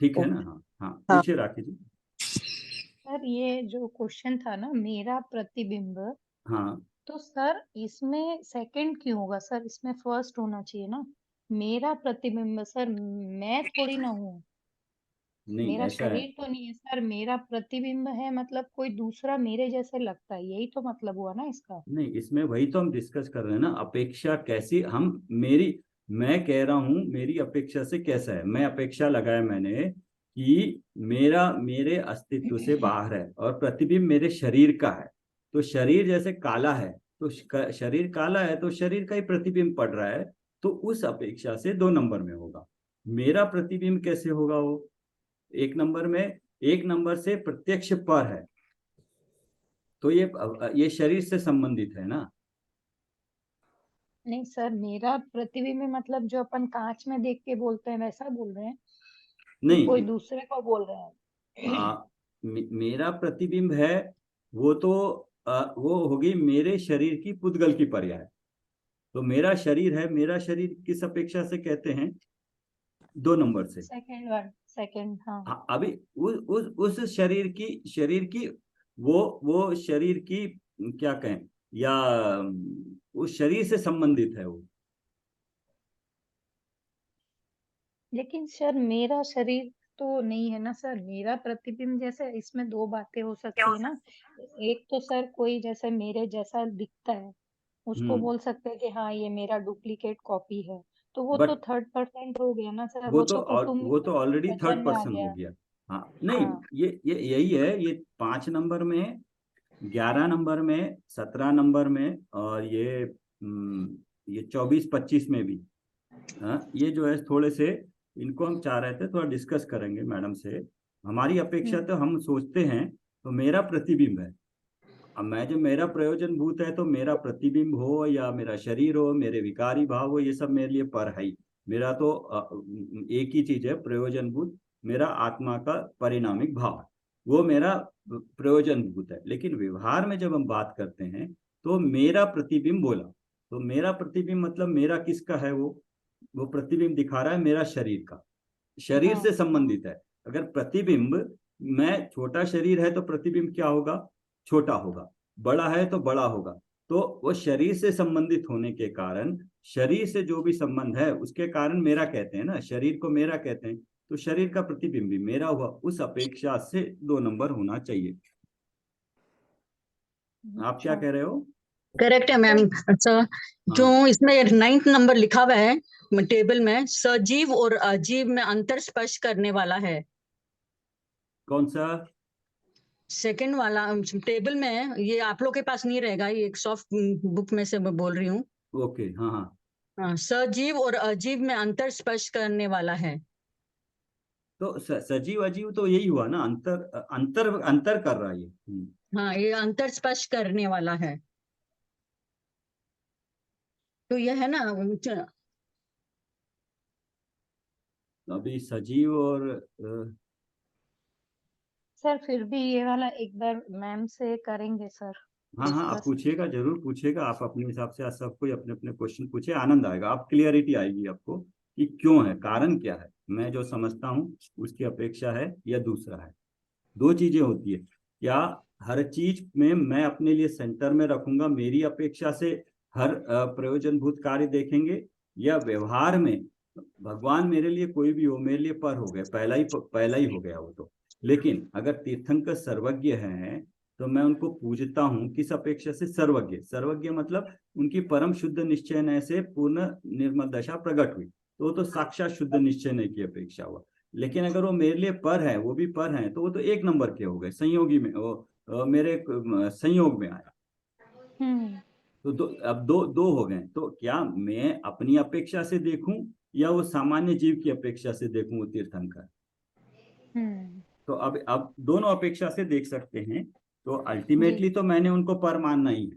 ठीक है ना? हाँ हाँ, हाँ। पूछिए राखी जी। सर ये जो क्वेश्चन था ना, मेरा प्रतिबिंब, हाँ तो सर इसमें सेकंड क्यों होगा सर? इसमें फर्स्ट होना चाहिए ना। मेरा प्रतिबिंब सर, मैं थोड़ी ना हूँ, नहीं, मेरा ऐसा है शरीर तो नहीं है सर, मेरा प्रतिबिंब है, मतलब कोई दूसरा मेरे जैसे लगता है, यही तो मतलब हुआ ना इसका। नहीं, इसमें वही तो हम डिस्कस कर रहे हैं ना, अपेक्षा कैसी हम मैं कह रहा हूं मेरी अपेक्षा से कैसा है। मैं अपेक्षा लगाया मैंने कि मेरे अस्तित्व से बाहर है और प्रतिबिंब मेरे शरीर का है। तो शरीर जैसे काला है तो शरीर काला है तो शरीर का ही प्रतिबिंब पड़ रहा है, तो उस अपेक्षा से 2 नंबर में होगा। मेरा प्रतिबिंब कैसे होगा? वो 1 नंबर से प्रत्यक्ष पर है, तो ये शरीर से संबंधित है ना। नहीं सर, मेरा प्रतिबिंब में मतलब जो अपन कांच में देख के बोलते हैं वैसा बोल रहे हैं कि कोई नहीं, दूसरे को बोल रहे हैं? मेरा प्रतिबिंब है वो तो वो होगी मेरे शरीर की पुद्गल की पर्याय। तो मेरा शरीर है, मेरा शरीर किस अपेक्षा से कहते हैं? 2 नंबर से। सेकंड हाँ। हाँ, अभी उस शरीर की वो शरीर की क्या कहें, या उस शरीर से संबंधित है वो। लेकिन सर मेरा शरीर तो नहीं है ना सर, मेरा प्रतिबिंब जैसे, इसमें 2 बातें हो सकती है ना। एक तो सर कोई जैसे मेरे जैसा दिखता है, उसको हम्म बोल सकते हैं कि हाँ ये मेरा डुप्लीकेट कॉपी है, तो वो तो बट थर्ड पर्सन हो गया ना सर, वो तो वो तो कुटुंब ऑलरेडी वचन थर्ड में आ पर्सन हो गया। गया। हाँ नहीं, हाँ ये यही है, ये 5 नंबर में, 11 नंबर में, 17 नंबर में, और ये 24-25 में भी। हाँ, ये जो है थोड़े से, इनको हम चाह रहे थे थोड़ा डिस्कस करेंगे मैडम से। हमारी अपेक्षा तो हम सोचते हैं तो मेरा प्रतिबिंब है। अब मैं जो मेरा प्रयोजन भूत है तो मेरा प्रतिबिंब हो या मेरा शरीर हो, मेरे विकारी भाव हो, ये सब मेरे लिए पर है ही। मेरा तो एक ही चीज है प्रयोजन भूत, मेरा आत्मा का परिणामिक भाव है, वो मेरा प्रयोजन भूत है। लेकिन व्यवहार में जब हम बात करते हैं तो मेरा प्रतिबिंब बोला, तो मेरा प्रतिबिंब मतलब मेरा किसका है? वो प्रतिबिंब दिखा रहा है मेरा शरीर का, शरीर से संबंधित है। अगर प्रतिबिंब, मैं छोटा शरीर है तो प्रतिबिंब क्या होगा? छोटा होगा। बड़ा है तो बड़ा होगा। तो वो शरीर से संबंधित होने के कारण, शरीर से जो भी संबंध है उसके कारण मेरा कहते हैं ना, शरीर को मेरा कहते हैं। तो शरीर का प्रतिबिंब भी मेरा हुआ, उस अपेक्षा से 2 नंबर होना चाहिए। आप क्या कह रहे हो? करेक्ट है मैम। अच्छा, जो हाँ इसमें 9th नंबर लिखा हुआ है, टेबल में सजीव और अजीव में अंतर स्पष्ट करने वाला है। कौन सा? सेकंड वाला टेबल में, ये आप लोग के पास नहीं रहेगा, ये एक सॉफ्ट बुक में से मैं बोल रही हूँ। ओके, हाँ हाँ। हाँ, सजीव और अजीव में अंतर स्पष्ट करने वाला है। तो सजीव अजीव तो यही हुआ ना, अंतर अंतर अंतर कर रहा है ये। हाँ, ये अंतर स्पष्ट करने वाला है। तो यह है ना, अभी सजीव और सर फिर भी ये वाला एक बार मैम से करेंगे सर हाँ हाँ, आप डिस्कस। पूछिएगा, जरूर पूछिएगा। आप अपने हिसाब से आज सब कोई अपने अपने क्वेश्चन पूछे, आनंद आएगा, आप क्लियरिटी आएगी आपको कि क्यों है, कारण क्या है, मैं जो समझता हूँ उसकी अपेक्षा है या दूसरा है। दो चीजें होती है, क्या हर चीज में मैं अपने लिए सेंटर में रखूंगा, मेरी अपेक्षा से हर प्रयोजनभूत कार्य देखेंगे, या व्यवहार में भगवान मेरे लिए कोई भी हो, मेरे लिए पर हो गया, पहला ही हो गया वो तो। लेकिन अगर तीर्थंकर सर्वज्ञ हैं तो मैं उनको पूजता हूँ किस अपेक्षा से? सर्वज्ञ। सर्वज्ञ मतलब उनकी परम शुद्ध निश्चय से पूर्ण निर्मल दशा प्रकट हुई, तो वो तो साक्षात शुद्ध निश्चय की अपेक्षा हुआ। लेकिन अगर वो मेरे लिए पर है, वो भी पर है, तो वो तो एक नंबर के हो गए, संयोगी में वो मेरे संयोग में आया। तो अब दो हो गए। तो क्या मैं अपनी अपेक्षा से देखूं या वो सामान्य जीव की अपेक्षा से देखूं वो तीर्थंकर? तो अब दोनों अपेक्षा से देख सकते हैं। तो अल्टीमेटली तो मैंने उनको पर मानना ही है,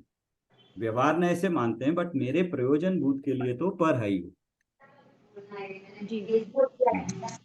व्यवहार ने ऐसे मानते हैं, बट मेरे प्रयोजन भूत के लिए तो पर है ही। जी।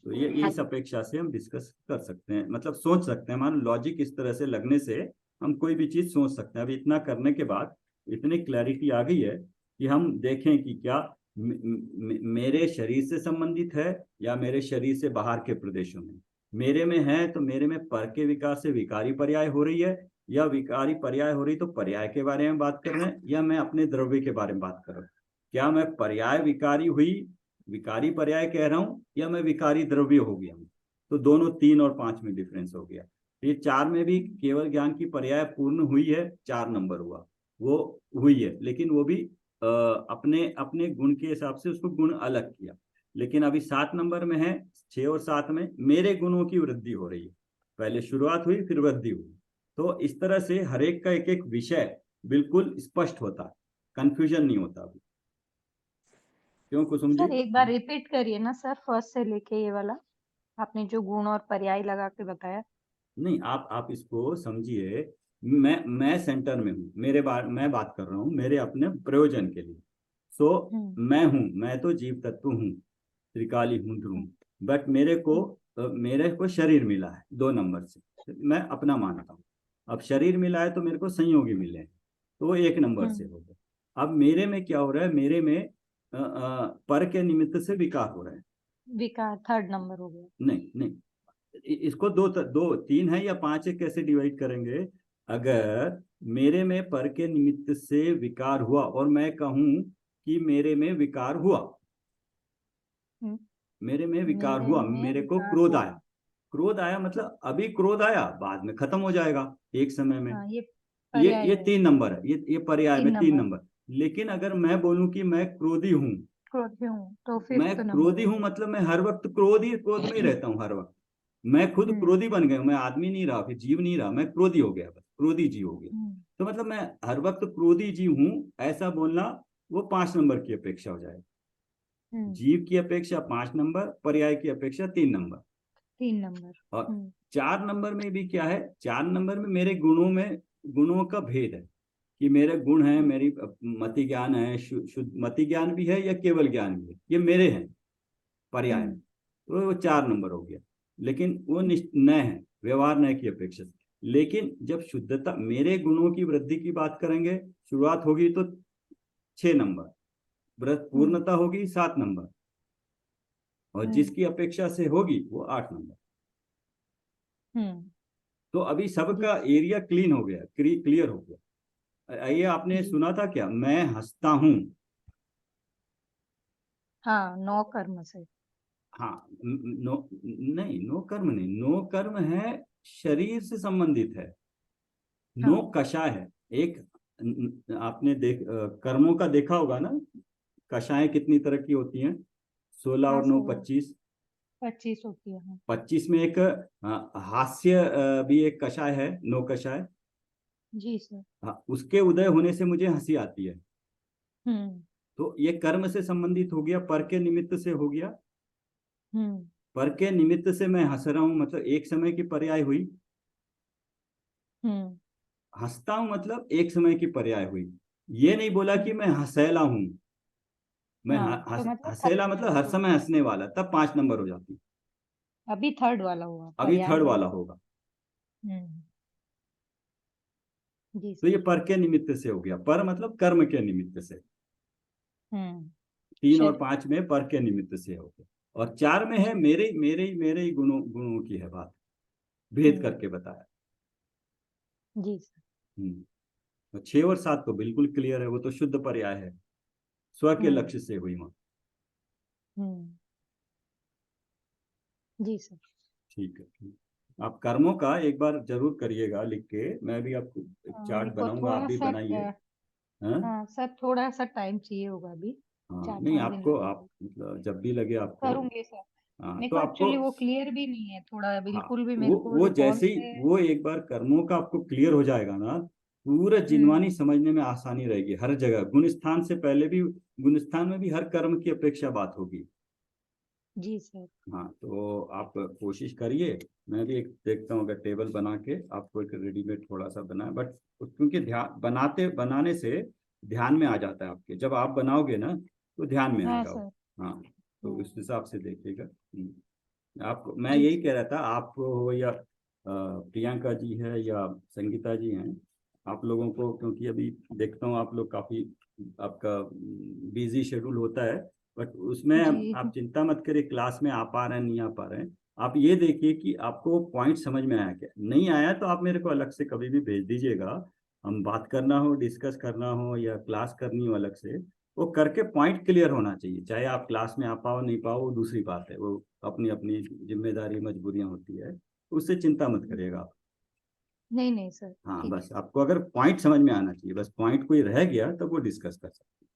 तो ये इस अपेक्षा से हम डिस्कस कर सकते हैं, मतलब सोच सकते हैं, हमारा लॉजिक इस तरह से लगने से हम कोई भी चीज सोच सकते हैं। अब इतना करने के बाद इतनी क्लैरिटी आ गई है कि हम देखें कि क्या मेरे शरीर से संबंधित है या मेरे शरीर से बाहर के प्रदेशों में। मेरे में है तो मेरे में पर के विकार से विकारी पर्याय हो रही है, या विकारी पर्याय हो रही तो पर्याय के बारे में बात कर रहे हैं, या मैं अपने द्रव्य के बारे में बात कर रहा हूँ। क्या मैं पर्याय विकारी हुई, विकारी पर्याय कह रहा हूं, या मैं विकारी द्रव्य हो गया हूं? तो दोनों 3 और 5 में डिफरेंस हो गया। ये 4 में भी केवल ज्ञान की पर्याय पूर्ण हुई है, 4 नंबर हुआ, वो हुई है, लेकिन वो भी अपने अपने गुण के हिसाब से उसको गुण अलग किया। लेकिन अभी 7 नंबर में है, 6 और 7 में मेरे गुणों की वृद्धि हो रही है, पहले शुरुआत हुई फिर वृद्धि हुई। तो इस तरह से हर एक का एक एक विषय बिल्कुल स्पष्ट होता है, कंफ्यूजन नहीं होता अभी। क्यों कुसुम जी? सर एक बार रिपीट करिए ना सर, फर्स्ट से लेके ये वाला आपने जो गुण और पर्याय लगा के बताया। नहीं, आप इसको समझिए, मैं सेंटर में हूँ, मैं बात कर रहा हूँ मेरे अपने प्रयोजन के लिए। सो मैं तो जीव तत्व हूँ, त्रिकाली हूँ, ध्रुव, बट मेरे को शरीर मिला है 2 नंबर से, मैं अपना मानता हूँ। अब शरीर मिला है तो मेरे को संयोगी मिले हैं, तो वो 1 नंबर से हो गया। अब मेरे में क्या हो रहा है, मेरे में पर के निमित्त से विकार हो रहा है। विकार 3rd नंबर हो गया। नहीं, इसको 3 है या 5 है, कैसे डिवाइड करेंगे? अगर मेरे में पर के निमित्त से विकार हुआ और मैं कहूं कि मेरे में विकार हुआ, मेरे में विकार हुआ, मेरे को क्रोध आया, क्रोध आया मतलब अभी क्रोध आया, बाद में खत्म हो जाएगा एक समय में। हाँ, ये 3 नंबर है, ये पर्याय में 3 नंबर। लेकिन अगर मैं बोलूं कि मैं क्रोधी हूं, तो मैं क्रोधी हूं मतलब मैं हर वक्त क्रोध में ही रहता हूँ, हर वक्त मैं खुद क्रोधी बन गया, मैं आदमी नहीं रहा, फिर जीव नहीं रहा, मैं क्रोधी हो गया, बस क्रोधी जीव हो गया। तो मतलब मैं हर वक्त क्रोधी जीव हूं, ऐसा बोलना वो 5 नंबर की अपेक्षा हो जाएगा। जीव की अपेक्षा 5 नंबर, पर्याय की अपेक्षा 3 नंबर। 3 नंबर। और 4 नंबर में भी क्या है, 4 नंबर में मेरे गुणों का भेद है कि मेरे गुण है, मेरी मति ज्ञान है, शुद्ध मति ज्ञान भी है या केवल ज्ञान भी है, ये मेरे हैं पर्याय में, तो वो 4 नंबर हो गया। लेकिन वो नय है, व्यवहार नय की अपेक्षा से। लेकिन जब शुद्धता, मेरे गुणों की वृद्धि की बात करेंगे, शुरुआत होगी तो 6 नंबर, पूर्णता होगी 7 नंबर, और जिसकी अपेक्षा से होगी वो 8 नंबर। तो अभी सबका एरिया क्लीन हो गया, क्लियर हो गया। ये आपने सुना था क्या, मैं हंसता हूं? हाँ, 9 कर्म से। हाँ, नो कर्म नहीं, नो कर्म है, शरीर से संबंधित है। नो कषाय है एक, आपने कर्मों का देखा होगा ना, कषाएं कितनी तरह की होती हैं, 16 हाँ, और 9 16, 25। 25 होती है। हाँ 25 में एक हास्य भी एक कषाय है, 9 कषाय। जी सर। हाँ, उसके उदय होने से मुझे हंसी आती है। हम्म तो ये कर्म से संबंधित हो गया, पर के निमित्त से हो गया। हम्म पर के निमित्त से मैं हंस रहा हूं, मतलब एक समय की पर्याय हुई। हम्म हंसता हूं मतलब एक समय की पर्याय हुई। ये नहीं बोला कि मैं हंसैला हूं। मैं हाँ तो मतलब हंसेला मतलब हर समय हंसने वाला, तब 5 नंबर हो जाती। अभी थर्ड वाला हुआ, अभी पर्याय थर्ड नहीं। वाला होगा। हम्म जी तो ये सर। पर के निमित्त से हो गया, पर मतलब कर्म के निमित्त से। हम्म 3 और सर। 5 में पर के निमित्त से हो गया, और 4 में है मेरे ही गुणों की है बात, भेद हम्म करके बताया। जी सर। तो 6 और 7 तो बिल्कुल क्लियर है, वो तो शुद्ध पर्याय है, स्व के हम्म लक्ष्य से हुई वहां। हम्म जी सर। ठीक है, ठीक। आप कर्मों का एक बार जरूर करिएगा लिख के, मैं भी आपको एक मेरे चार्ट को बनाऊंगा, आप थोड़ा भी सा बनाइए। हाँ हाँ सर, थोड़ा सा टाइम चाहिए होगा अभी, हाँ, नहीं 4-5 दिन आपको, लगेगा। आप मतलब जब भी लगे आपको। करूंगी सर। हाँ मेरे तो को आपको, एक्चुअली वो क्लियर भी नहीं है थोड़ा, हाँ बिल्कुल भी मेरे को वो जैसे रिस्पॉन्स ही है। वो एक बार कर्मों का आपको क्लियर हो जाएगा ना, पूरा हम्म जिनवानी समझने में आसानी रहेगी। हर जगह गुण स्थान से पहले भी, गुण स्थान में भी हर कर्म की अपेक्षा बात होगी। जी सर। हाँ तो आप कोशिश करिए। मैं भी एक देखता हूँ, अगर टेबल बना के आपको एक रेडीमेड थोड़ा सा बना, बट क्योंकि ध्यान बनाने से ध्यान में आ जाता है आपके, जब आप बनाओगे ना तो ध्यान में हाँ आएगा वो। सर। हाँ, तो उस हिसाब से देखिएगा। आप, मैं जी यही सर। कह रहा था, आप हो या प्रियंका जी है या संगीता जी हैं, आप लोगों को, क्योंकि अभी देखता हूँ आप लोग काफी, आपका बिजी शेड्यूल होता है, बट उसमें जी आप चिंता मत करिए, क्लास में आ पा रहे हैं नहीं आ पा रहे हैं। आप ये देखिए कि आपको पॉइंट समझ में आया क्या, नहीं आया तो आप मेरे को अलग से कभी भी भेज दीजिएगा। हम बात करना हो, डिस्कस करना हो, या क्लास करनी हो अलग से, वो करके पॉइंट क्लियर होना चाहिए। चाहे आप क्लास में आ पाओ नहीं पाओ वो दूसरी बात है, वो अपनी अपनी जिम्मेदारी मजबूरियां होती है, उससे चिंता मत करिएगा आप। नहीं नहीं सर, हाँ, ठीक बस है। आपको अगर पॉइंट समझ में आना चाहिए, बस पॉइंट कोई रह गया तब वो डिस्कस कर सकते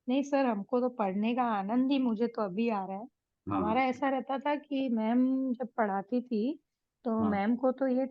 नहीं सर, हमको तो पढ़ने का आनंद ही मुझे तो अभी आ रहा है। हैं। हाँ हमारा ऐसा रहता था कि मैम जब पढ़ाती थी तो हाँ। मैम को तो ये